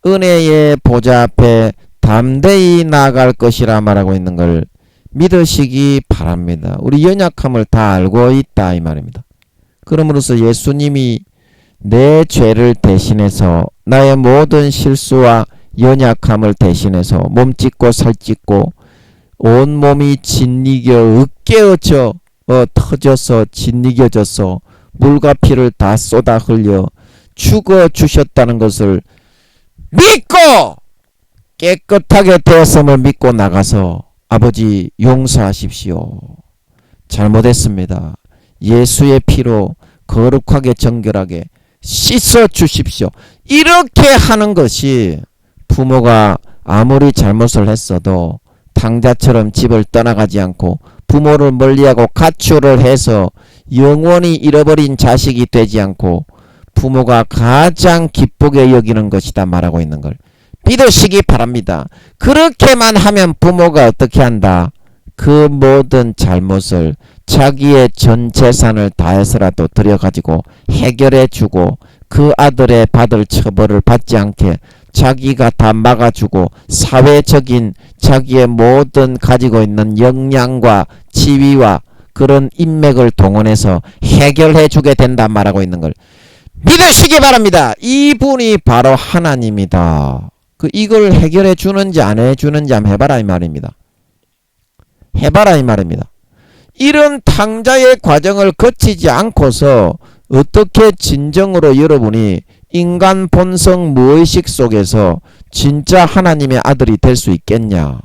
은혜의 보좌 앞에 담대히 나아갈 것이라 말하고 있는 걸 믿으시기 바랍니다. 우리 연약함을 다 알고 있다 이 말입니다. 그러므로서 예수님이 내 죄를 대신해서 나의 모든 실수와 연약함을 대신해서 몸찢고 살찢고 온몸이 짓이겨 으깨어져 터져서 짓이겨져서 물과 피를 다 쏟아 흘려 죽어 주셨다는 것을 믿고 깨끗하게 되었음을 믿고 나가서 아버지 용서하십시오. 잘못했습니다. 예수의 피로 거룩하게 정결하게 씻어 주십시오. 이렇게 하는 것이 부모가 아무리 잘못을 했어도 탕자처럼 집을 떠나가지 않고 부모를 멀리하고 가출을 해서 영원히 잃어버린 자식이 되지 않고 부모가 가장 기쁘게 여기는 것이다 말하고 있는 걸 믿으시기 바랍니다. 그렇게만 하면 부모가 어떻게 한다? 그 모든 잘못을 자기의 전 재산을 다해서라도 들여가지고 해결해주고 그 아들의 받을 처벌을 받지 않게 자기가 다 막아주고 사회적인 자기의 모든 가지고 있는 역량과 지위와 그런 인맥을 동원해서 해결해주게 된다 말하고 있는 걸 믿으시기 바랍니다. 이분이 바로 하나님이다. 이걸 해결해 주는지 안 해주는지 한번 해봐라 이 말입니다. 해봐라 이 말입니다. 이런 탕자의 과정을 거치지 않고서 어떻게 진정으로 여러분이 인간 본성 무의식 속에서 진짜 하나님의 아들이 될 수 있겠냐.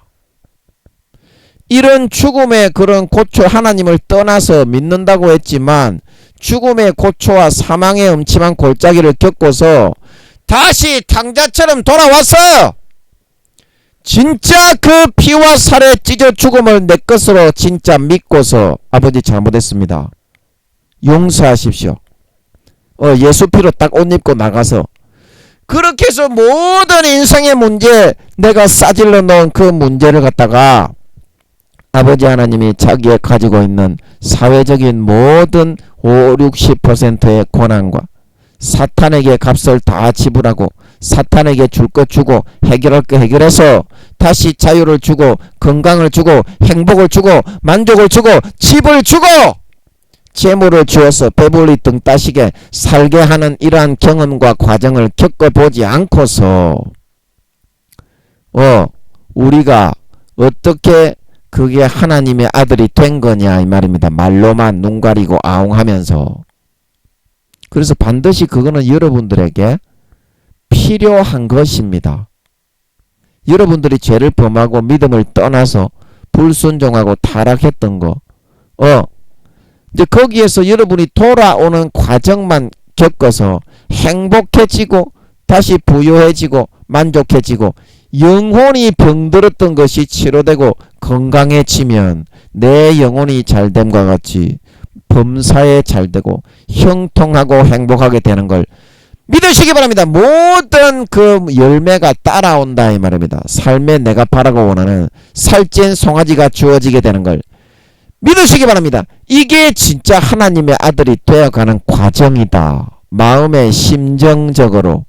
이런 죽음의 그런 고초, 하나님을 떠나서 믿는다고 했지만 죽음의 고초와 사망의 음침한 골짜기를 겪고서 다시 탕자처럼 돌아왔어. 진짜 그 피와 살에 찢어 죽음을 내 것으로 진짜 믿고서 아버지 잘못했습니다. 용서하십시오. 예수 피로 딱 옷 입고 나가서 그렇게 해서 모든 인생의 문제, 내가 싸질러 놓은 그 문제를 갖다가 아버지 하나님이 자기의 가지고 있는 사회적인 모든 50~60%의 권한과 사탄에게 값을 다 지불하고 사탄에게 줄 것 주고 해결할 거 해결해서 다시 자유를 주고 건강을 주고 행복을 주고 만족을 주고 집을 주고 재물을 주어서 배불리 등 따시게 살게 하는 이러한 경험과 과정을 겪어보지 않고서 우리가 어떻게 그게 하나님의 아들이 된 거냐 이 말입니다. 말로만 눈 가리고 아웅하면서. 그래서 반드시 그거는 여러분들에게 필요한 것입니다. 여러분들이 죄를 범하고 믿음을 떠나서 불순종하고 타락했던 거 이제 거기에서 여러분이 돌아오는 과정만 겪어서 행복해지고 다시 부유해지고 만족해지고 영혼이 병들었던 것이 치료되고 건강해지면 내 영혼이 잘됨과 같이 범사에 잘되고 형통하고 행복하게 되는 걸 믿으시기 바랍니다. 모든 그 열매가 따라온다 이 말입니다. 삶에 내가 바라고 원하는 살찐 송아지가 주어지게 되는 걸 믿으시기 바랍니다. 이게 진짜 하나님의 아들이 되어가는 과정이다. 마음의 심정적으로,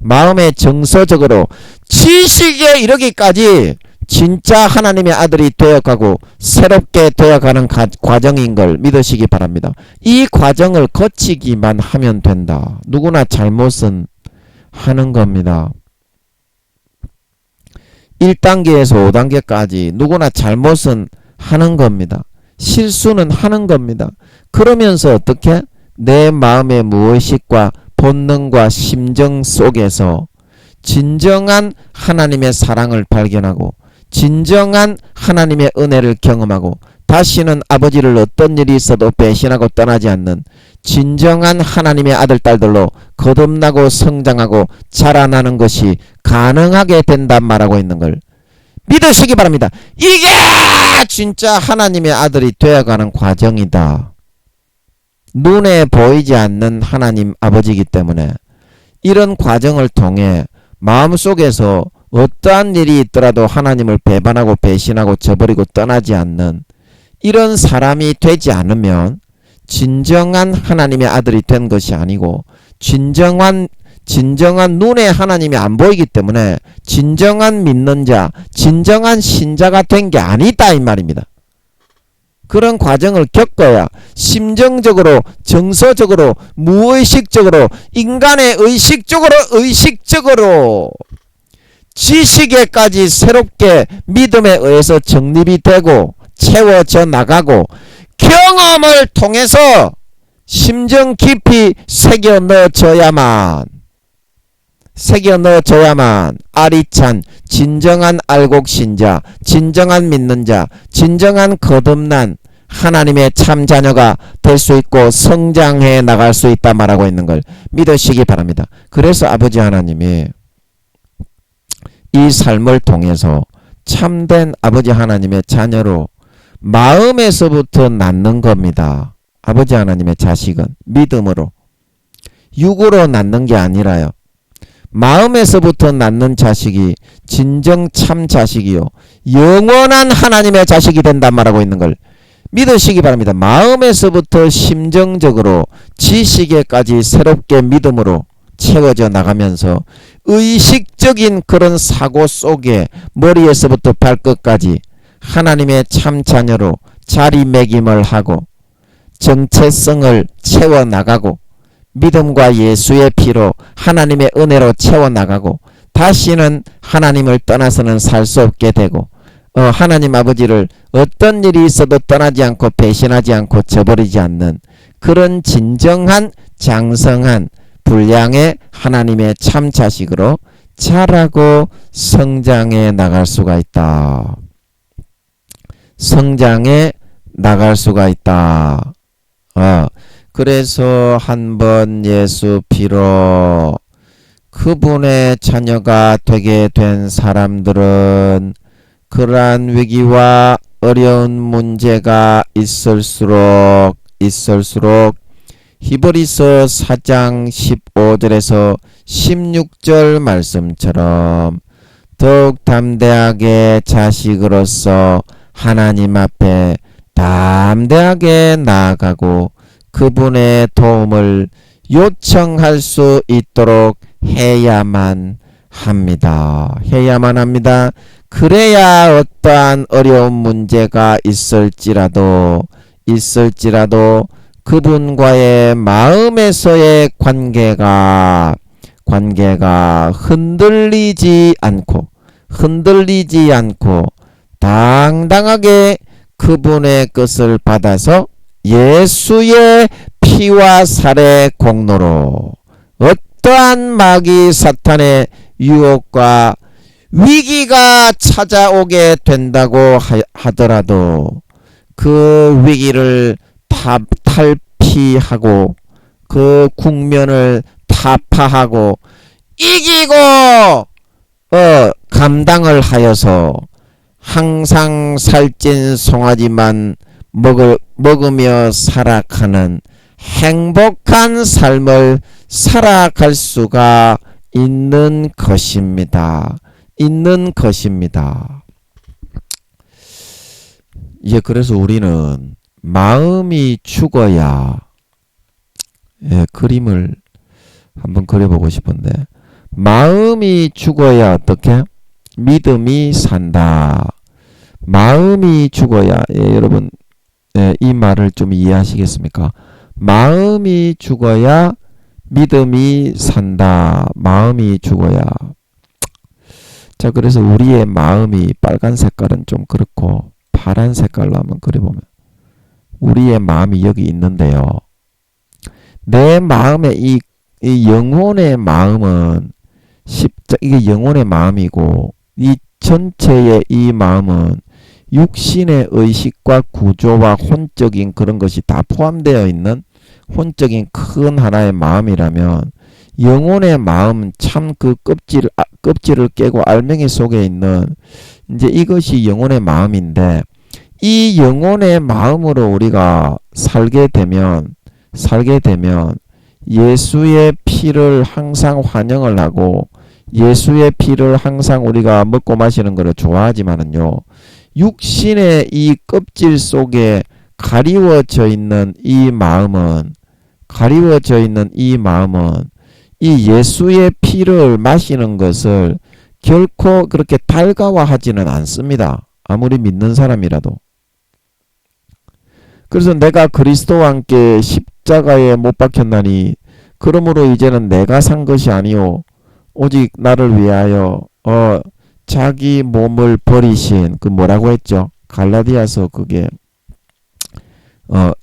마음의 정서적으로 지식에 이르기까지 진짜 하나님의 아들이 되어가고 새롭게 되어가는 과정인 걸 믿으시기 바랍니다. 이 과정을 거치기만 하면 된다. 누구나 잘못은 하는 겁니다. 1단계에서 5단계까지 누구나 잘못은 하는 겁니다. 실수는 하는 겁니다. 그러면서 어떻게 내 마음의 무의식과 본능과 심정 속에서 진정한 하나님의 사랑을 발견하고 진정한 하나님의 은혜를 경험하고 다시는 아버지를 어떤 일이 있어도 배신하고 떠나지 않는 진정한 하나님의 아들 딸들로 거듭나고 성장하고 자라나는 것이 가능하게 된단 말하고 있는 걸 믿으시기 바랍니다. 이게 진짜 하나님의 아들이 되어가는 과정이다. 눈에 보이지 않는 하나님 아버지이기 때문에 이런 과정을 통해 마음속에서 어떠한 일이 있더라도 하나님을 배반하고 배신하고 저버리고 떠나지 않는 이런 사람이 되지 않으면 진정한 하나님의 아들이 된 것이 아니고 진정한 눈에 하나님이 안 보이기 때문에 진정한 믿는 자, 진정한 신자가 된 게 아니다 이 말입니다. 그런 과정을 겪어야 심정적으로, 정서적으로, 무의식적으로, 인간의 의식적으로 지식에까지 새롭게 믿음에 의해서 정립이 되고 채워져 나가고 경험을 통해서 심정 깊이 새겨 넣어줘야만 아리찬 진정한 알곡신자, 진정한 믿는 자, 진정한 거듭난 하나님의 참 자녀가 될 수 있고 성장해 나갈 수 있다 말하고 있는 걸 믿으시기 바랍니다. 그래서 아버지 하나님이 이 삶을 통해서 참된 아버지 하나님의 자녀로 마음에서부터 낳는 겁니다. 아버지 하나님의 자식은 믿음으로 육으로 낳는 게 아니라요. 마음에서부터 낳는 자식이 진정 참 자식이요 영원한 하나님의 자식이 된단 말하고 있는 걸 믿으시기 바랍니다. 마음에서부터 심정적으로 지식에까지 새롭게 믿음으로 채워져 나가면서 의식적인 그런 사고 속에 머리에서부터 발끝까지 하나님의 참 자녀로 자리매김을 하고 정체성을 채워나가고 믿음과 예수의 피로 하나님의 은혜로 채워나가고 다시는 하나님을 떠나서는 살 수 없게 되고 하나님 아버지를 어떤 일이 있어도 떠나지 않고 배신하지 않고 저버리지 않는 그런 진정한 장성한 분량의 하나님의 참 자식으로 자라고 성장해 나갈 수가 있다. 성장해 나갈 수가 있다. 그래서 한번 예수 피로 그분의 자녀가 되게 된 사람들은 그러한 위기와 어려운 문제가 있을수록 히브리서 4장 15절에서 16절 말씀처럼 더욱 담대하게 자식으로서 하나님 앞에 담대하게 나아가고 그분의 도움을 요청할 수 있도록 해야만 합니다. 그래야 어떠한 어려운 문제가 있을지라도 그분과의 마음에서의 관계가 흔들리지 않고 당당하게 그분의 것을 받아서 예수의 피와 살의 공로로 어떠한 마귀 사탄의 유혹과 위기가 찾아오게 된다고 하더라도 그 위기를 탈피하고 그 국면을 타파하고 이기고 감당을 하여서 항상 살찐 송아지만 먹으며 살아가는 행복한 삶을 살아갈 수가 있는 것입니다. 그래서 우리는 마음이 죽어야 그림을 한번 그려보고 싶은데 마음이 죽어야 어떻게? 믿음이 산다. 마음이 죽어야 여러분 이 말을 좀 이해하시겠습니까? 마음이 죽어야 믿음이 산다. 마음이 죽어야. 자, 그래서 우리의 마음이 빨간 색깔은 좀 그렇고 파란 색깔로 한번 그려보면 우리의 마음이 여기 있는데요. 내 마음의 이 영혼의 마음은 이게 영혼의 마음이고 이 전체의 이 마음은 육신의 의식과 구조와 혼적인 그런 것이 다 포함되어 있는 혼적인 큰 하나의 마음이라면 영혼의 마음은 참 그 껍질을 깨고 알맹이 속에 있는 이제 이것이 영혼의 마음인데 이 영혼의 마음으로 우리가 살게 되면 예수의 피를 항상 환영을 하고 예수의 피를 항상 우리가 먹고 마시는 것을 좋아하지만은요. 육신의 이 껍질 속에 가리워져 있는 이 마음은 이 예수의 피를 마시는 것을 결코 그렇게 달가워하지는 않습니다. 아무리 믿는 사람이라도. 그래서 내가 그리스도와 함께 십자가에 못 박혔나니 그러므로 이제는 내가 산 것이 아니요 오직 나를 위하여 자기 몸을 버리신 그 뭐라고 했죠? 갈라디아서 그게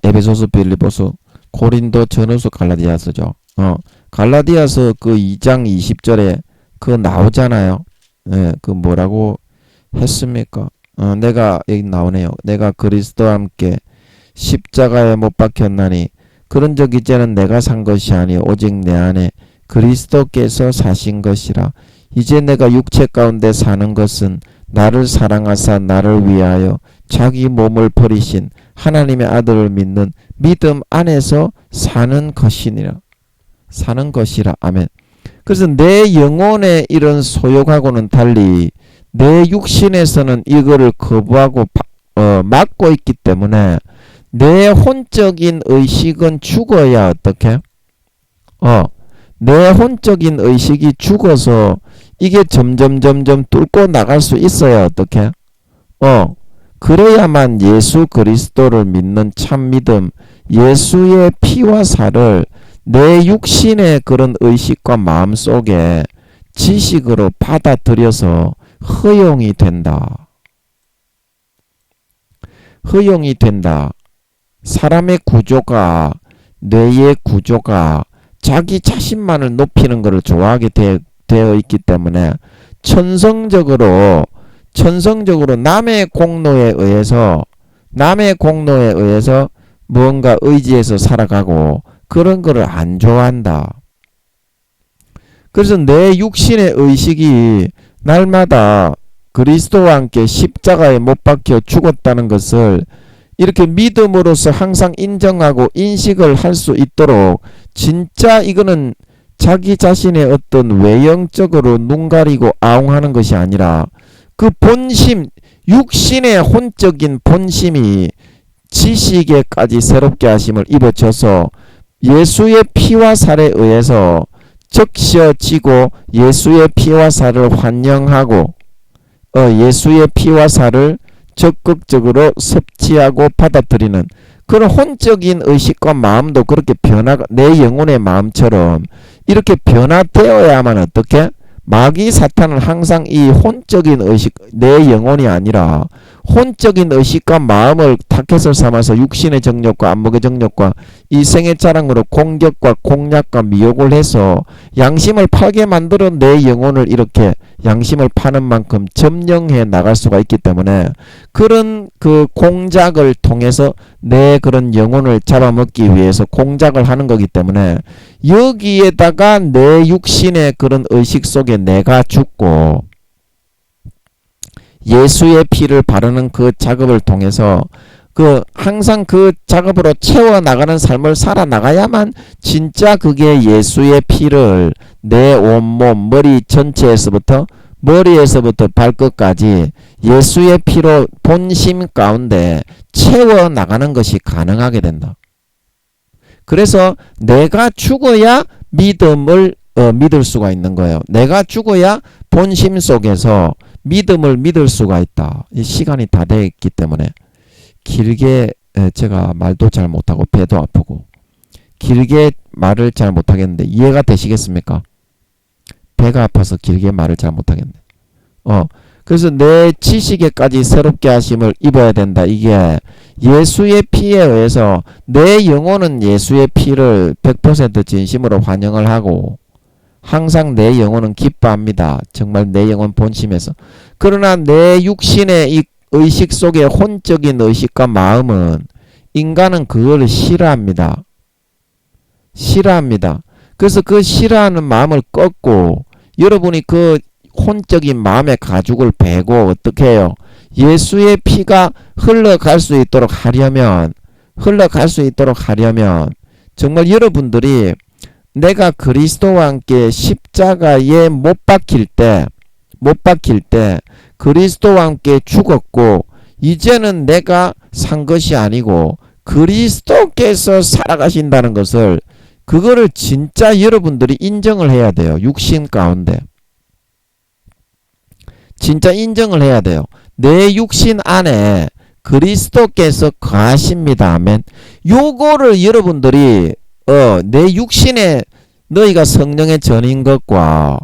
에베소서, 빌립보서, 고린도, 전후서, 갈라디아서죠. 갈라디아서 그 2장 20절에 그 나오잖아요. 그 뭐라고 했습니까? 내가 여기 나오네요. 내가 그리스도와 함께 십자가에 못 박혔나니 그런적 이제는 내가 산 것이 아니요 오직 내 안에 그리스도께서 사신 것이라. 이제 내가 육체 가운데 사는 것은 나를 사랑하사 나를 위하여 자기 몸을 버리신 하나님의 아들을 믿는 믿음 안에서 사는 것이라. 아멘. 그래서 내 영혼의 이런 소욕하고는 달리 내 육신에서는 이거를 거부하고 막고 있기 때문에 내 혼적인 의식은 죽어야 어떻게? 내 혼적인 의식이 죽어서 이게 점점 뚫고 나갈 수 있어야 어떻게? 그래야만 예수 그리스도를 믿는 참 믿음, 예수의 피와 살을 내 육신의 그런 의식과 마음 속에 지식으로 받아들여서 허용이 된다. 허용이 된다. 사람의 구조가, 뇌의 구조가 자기 자신만을 높이는 것을 좋아하게 되어 있기 때문에 천성적으로 남의 공로에 의해서 무언가 의지해서 살아가고 그런 거를 안 좋아한다. 그래서 내 육신의 의식이 날마다 그리스도와 함께 십자가에 못 박혀 죽었다는 것을 이렇게 믿음으로써 항상 인정하고 인식을 할 수 있도록, 진짜 이거는 자기 자신의 어떤 외형적으로 눈 가리고 아웅하는 것이 아니라 그 본심, 육신의 혼적인 본심이 지식에까지 새롭게 하심을 입어져서 예수의 피와 살에 의해서 적셔지고 예수의 피와 살을 환영하고 예수의 피와 살을 적극적으로 섭취하고 받아들이는 그런 혼적인 의식과 마음도 그렇게 내 영혼의 마음처럼 이렇게 변화되어야만 어떻게? 마귀 사탄은 항상 이 혼적인 의식, 내 영혼이 아니라 혼적인 의식과 마음을 타켓을 삼아서 육신의 정욕과 안목의 정욕과 이생의 자랑으로 공격과 공략과 미혹을 해서 양심을 팔게 만들어 내 영혼을 이렇게 양심을 파는 만큼 점령해 나갈 수가 있기 때문에 그런 그 공작을 통해서 내 그런 영혼을 잡아먹기 위해서 공작을 하는 거기 때문에 여기에다가 내 육신의 그런 의식 속에 내가 죽고 예수의 피를 바르는 그 작업을 통해서 항상 그 작업으로 채워나가는 삶을 살아나가야만 진짜 그게 예수의 피를 내 온몸 머리에서부터 발끝까지 예수의 피로 본심 가운데 채워나가는 것이 가능하게 된다. 그래서 내가 죽어야 믿음을 믿을 수가 있는 거예요. 내가 죽어야 본심 속에서 믿음을 믿을 수가 있다. 이 시간이 다 됐기 때문에 길게 제가 말도 잘 못하고 배도 아프고 길게 말을 잘 못하겠는데 이해가 되시겠습니까? 배가 아파서 길게 말을 잘 못하겠네. 그래서 내 지식에까지 새롭게 하심을 입어야 된다. 이게 예수의 피에 의해서 내 영혼은 예수의 피를 100% 진심으로 환영을 하고 항상 내 영혼은 기뻐합니다. 정말 내 영혼 본심에서. 그러나 내 육신의 이 의식 속의 혼적인 의식과 마음은 인간은 그걸 싫어합니다. 그래서 그 싫어하는 마음을 꺾고 여러분이 그 혼적인 마음의 가죽을 베고 어떻게 해요? 예수의 피가 흘러갈 수 있도록 하려면 정말 여러분들이 내가 그리스도와 함께 십자가에 못 박힐 때 그리스도와 함께 죽었고 이제는 내가 산 것이 아니고 그리스도께서 살아가신다는 것을 그거를 진짜 여러분들이 인정을 해야 돼요. 육신 가운데 진짜 인정을 해야 돼요. 내 육신 안에 그리스도께서 거하십니다. 아멘. 요거를 여러분들이 내 육신에 너희가 성령의 전인 것과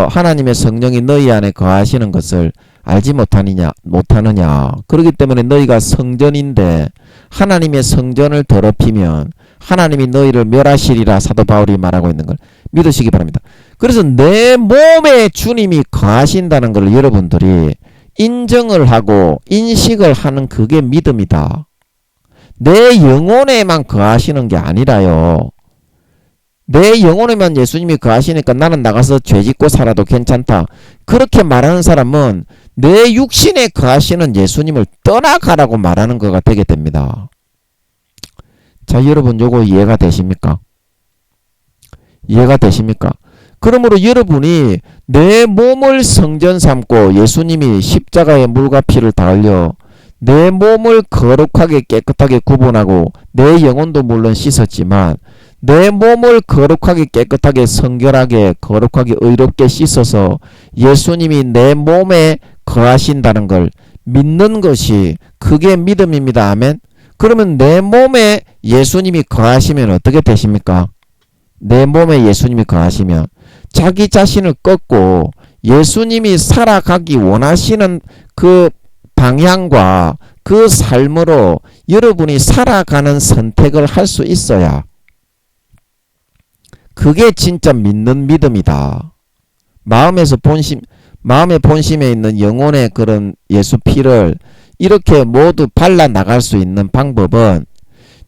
하나님의 성령이 너희 안에 거하시는 것을 알지 못하느냐. 그렇기 때문에 너희가 성전인데 하나님의 성전을 더럽히면 하나님이 너희를 멸하시리라 사도 바울이 말하고 있는 걸 믿으시기 바랍니다. 그래서 내 몸에 주님이 거하신다는 걸 여러분들이 인정을 하고 인식을 하는 그게 믿음이다. 내 영혼에만 거하시는 게 아니라요. 내 영혼에만 예수님이 거하시니까 나는 나가서 죄짓고 살아도 괜찮다. 그렇게 말하는 사람은 내 육신에 거하시는 예수님을 떠나가라고 말하는 거가 되게 됩니다. 자, 여러분 요거 이해가 되십니까? 그러므로 여러분이 내 몸을 성전 삼고 예수님이 십자가에 물과 피를 다 흘려 내 몸을 거룩하게 깨끗하게 구분하고 내 영혼도 물론 씻었지만 내 몸을 거룩하게 깨끗하게 성결하게 거룩하게 의롭게 씻어서 예수님이 내 몸에 거하신다는 걸 믿는 것이 그게 믿음입니다. 아멘. 그러면 내 몸에 예수님이 거하시면 어떻게 되십니까? 내 몸에 예수님이 거하시면 자기 자신을 꺾고 예수님이 살아가기 원하시는 그 방향과 그 삶으로 여러분이 살아가는 선택을 할 수 있어야 그게 진짜 믿는 믿음이다. 마음의 본심에 있는 영혼의 그런 예수 피를 이렇게 모두 발라 나갈 수 있는 방법은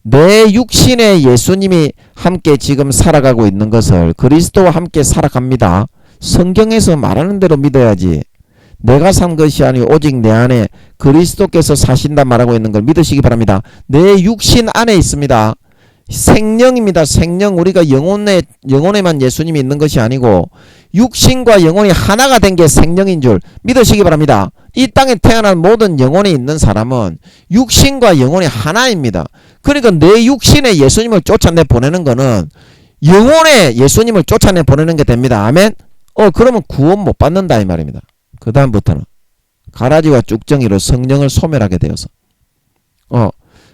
내 육신에 예수님이 함께 지금 살아가고 있는 것을 그리스도와 함께 살아갑니다. 성경에서 말하는 대로 믿어야지. 내가 산 것이 아니고 오직 내 안에 그리스도께서 사신다 말하고 있는 걸 믿으시기 바랍니다. 내 육신 안에 있습니다. 생령입니다. 생령. 우리가 영혼에만 예수님이 있는 것이 아니고 육신과 영혼이 하나가 된 게 생령인 줄 믿으시기 바랍니다. 이 땅에 태어난 모든 영혼이 있는 사람은 육신과 영혼이 하나입니다. 그러니까 내 육신에 예수님을 쫓아내 보내는 거는 영혼에 예수님을 쫓아내 보내는 게 됩니다. 아멘. 그러면 구원 못 받는다 이 말입니다. 그 다음부터는 가라지와 쭉정이로 성령을 소멸하게 되어서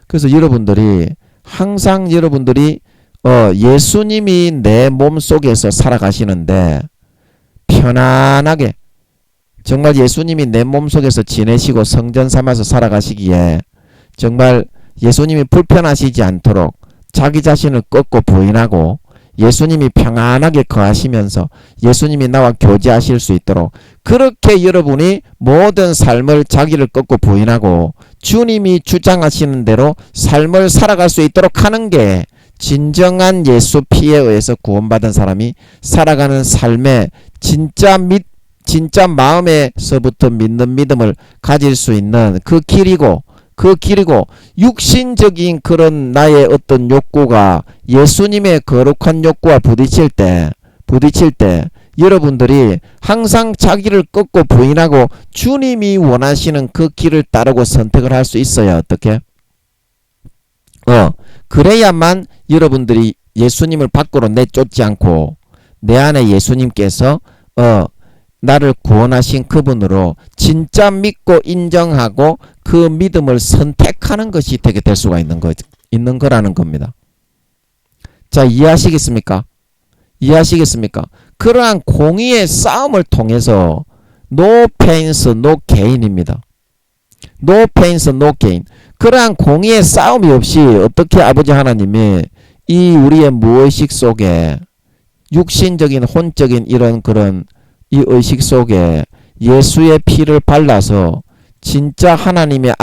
그래서 여러분들이 항상 여러분들이 예수님이 내 몸속에서 살아가시는데 편안하게 정말 예수님이 내 몸속에서 지내시고 성전 삼아서 살아가시기에 정말 예수님이 불편하시지 않도록 자기 자신을 꺾고 부인하고 예수님이 평안하게 거하시면서 예수님이 나와 교제하실 수 있도록 그렇게 여러분이 모든 삶을 자기를 꺾고 부인하고 주님이 주장하시는 대로 삶을 살아갈 수 있도록 하는 게 진정한 예수 피에 의해서 구원받은 사람이 살아가는 삶의 진짜 마음에서부터 믿는 믿음을 가질 수 있는 그 길이고 육신적인 그런 나의 어떤 욕구가 예수님의 거룩한 욕구와 부딪힐 때 여러분들이 항상 자기를 꺾고 부인하고 주님이 원하시는 그 길을 따르고 선택을 할 수 있어야 어떻게? 그래야만 여러분들이 예수님을 밖으로 내쫓지 않고 내 안에 예수님께서 나를 구원하신 그분으로 진짜 믿고 인정하고 그 믿음을 선택하는 것이 되게 될 수가 있는 거라는 겁니다. 자, 이해하시겠습니까? 그러한 공의의 싸움을 통해서 no pains, no gain입니다. no pains, no gain. 그러한 공의의 싸움이 없이 어떻게 아버지 하나님이 이 우리의 무의식 속에 육신적인 혼적인 이런 그런 이 의식 속에 예수의 피를 발라서 진짜 하나님의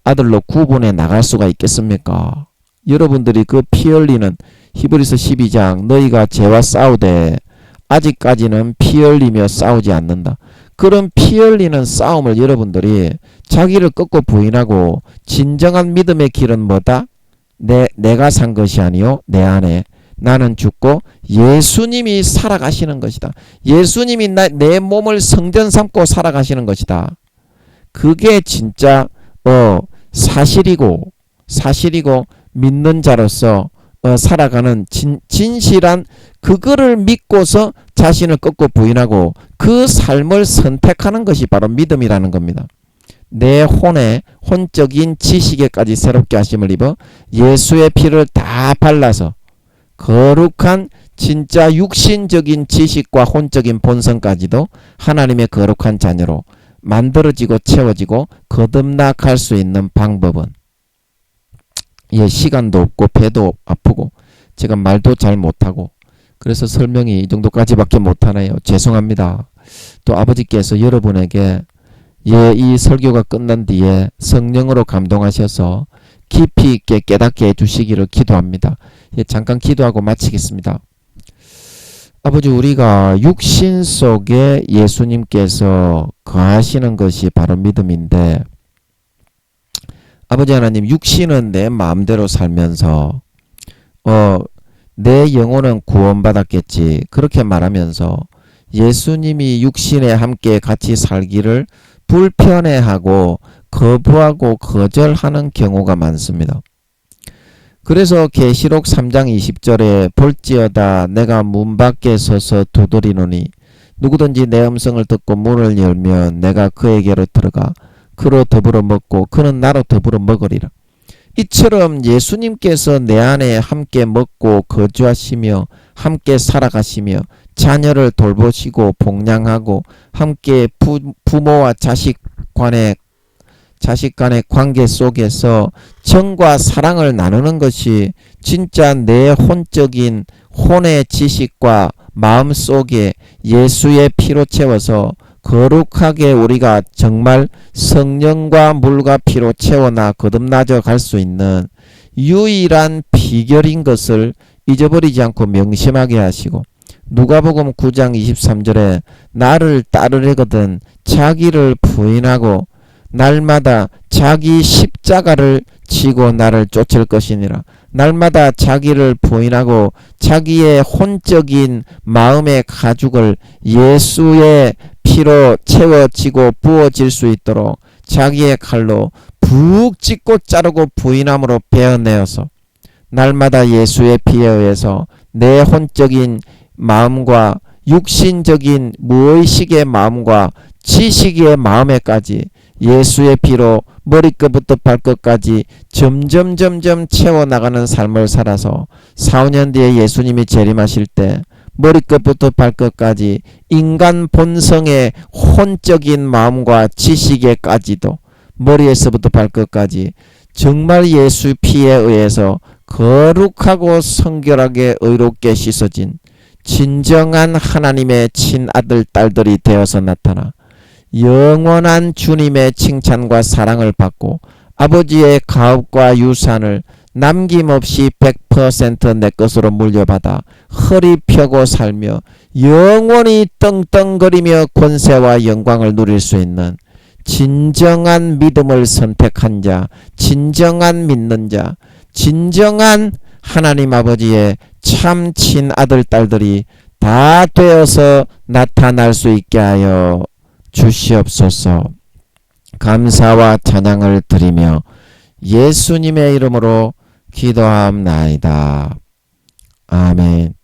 아들로 구분해 나갈 수가 있겠습니까? 여러분들이 그 피 흘리는 히브리서 12장 너희가 죄와 싸우되 아직까지는 피 흘리며 싸우지 않는다. 그런 피 흘리는 싸움을 여러분들이 자기를 꺾고 부인하고 진정한 믿음의 길은 뭐다? 내가 산 것이 아니요 내 안에 나는 죽고 예수님이 살아가시는 것이다. 예수님이 내 몸을 성전 삼고 살아가시는 것이다. 그게 진짜 사실이고 믿는 자로서 살아가는 진실한 그거를 믿고서 자신을 꺾고 부인하고 그 삶을 선택하는 것이 바로 믿음이라는 겁니다. 내 혼적인 지식에까지 새롭게 하심을 입어 예수의 피를 다 발라서 거룩한 진짜 육신적인 지식과 혼적인 본성까지도 하나님의 거룩한 자녀로 만들어지고 채워지고 거듭나갈 수 있는 방법은 시간도 없고 배도 아프고 제가 말도 잘 못하고 그래서 설명이 이 정도까지밖에 못하네요. 죄송합니다. 또 아버지께서 여러분에게 이 설교가 끝난 뒤에 성령으로 감동하셔서 깊이 있게 깨닫게 해주시기를 기도합니다. 잠깐 기도하고 마치겠습니다. 아버지, 우리가 육신 속에 예수님께서 거하시는 것이 바로 믿음인데 아버지 하나님, 육신은 내 마음대로 살면서 내 영혼은 구원받았겠지 그렇게 말하면서 예수님이 육신에 함께 같이 살기를 불편해하고 거부하고 거절하는 경우가 많습니다. 그래서 계시록 3장 20절에 볼지어다 내가 문 밖에 서서 두드리노니 누구든지 내 음성을 듣고 문을 열면 내가 그에게로 들어가 그로 더불어 먹고 그는 나로 더불어 먹으리라. 이처럼 예수님께서 내 안에 함께 먹고 거주하시며 함께 살아가시며 자녀를 돌보시고 복양하고 함께 부모와 자식 간의 관계 속에서 정과 사랑을 나누는 것이 진짜 내 혼의 지식과 마음 속에 예수의 피로 채워서 거룩하게 우리가 정말 성령과 물과 피로 채워나 거듭나져 갈 수 있는 유일한 비결인 것을 잊어버리지 않고 명심하게 하시고, 누가복음 9장 23절에 나를 따르려거든 자기를 부인하고 날마다 자기 십자가를 지고 나를 쫓을 것이니라. 날마다 자기를 부인하고 자기의 혼적인 마음의 가죽을 예수의 피로 채워지고 부어질 수 있도록 자기의 칼로 푹 찢고 자르고 부인함으로 베어내어서 날마다 예수의 피에 의해서 내 혼적인 마음과 육신적인 무의식의 마음과 지식의 마음에까지 예수의 피로 머리끝부터 발끝까지 점점 채워나가는 삶을 살아서 4, 5년 뒤에 예수님이 재림하실 때 머리끝부터 발끝까지 인간 본성의 혼적인 마음과 지식에까지도 머리에서부터 발끝까지 정말 예수 피에 의해서 거룩하고 성결하게 의롭게 씻어진 진정한 하나님의 친아들 딸들이 되어서 나타나 영원한 주님의 칭찬과 사랑을 받고 아버지의 가업과 유산을 남김없이 100% 내 것으로 물려받아 허리 펴고 살며 영원히 떵떵거리며 권세와 영광을 누릴 수 있는 진정한 믿음을 선택한 자, 진정한 믿는 자, 진정한 하나님 아버지의 참 친아들 딸들이 다 되어서 나타날 수 있게 하여 주시옵소서. 감사와 찬양을 드리며 예수님의 이름으로 기도함나이다. 아멘.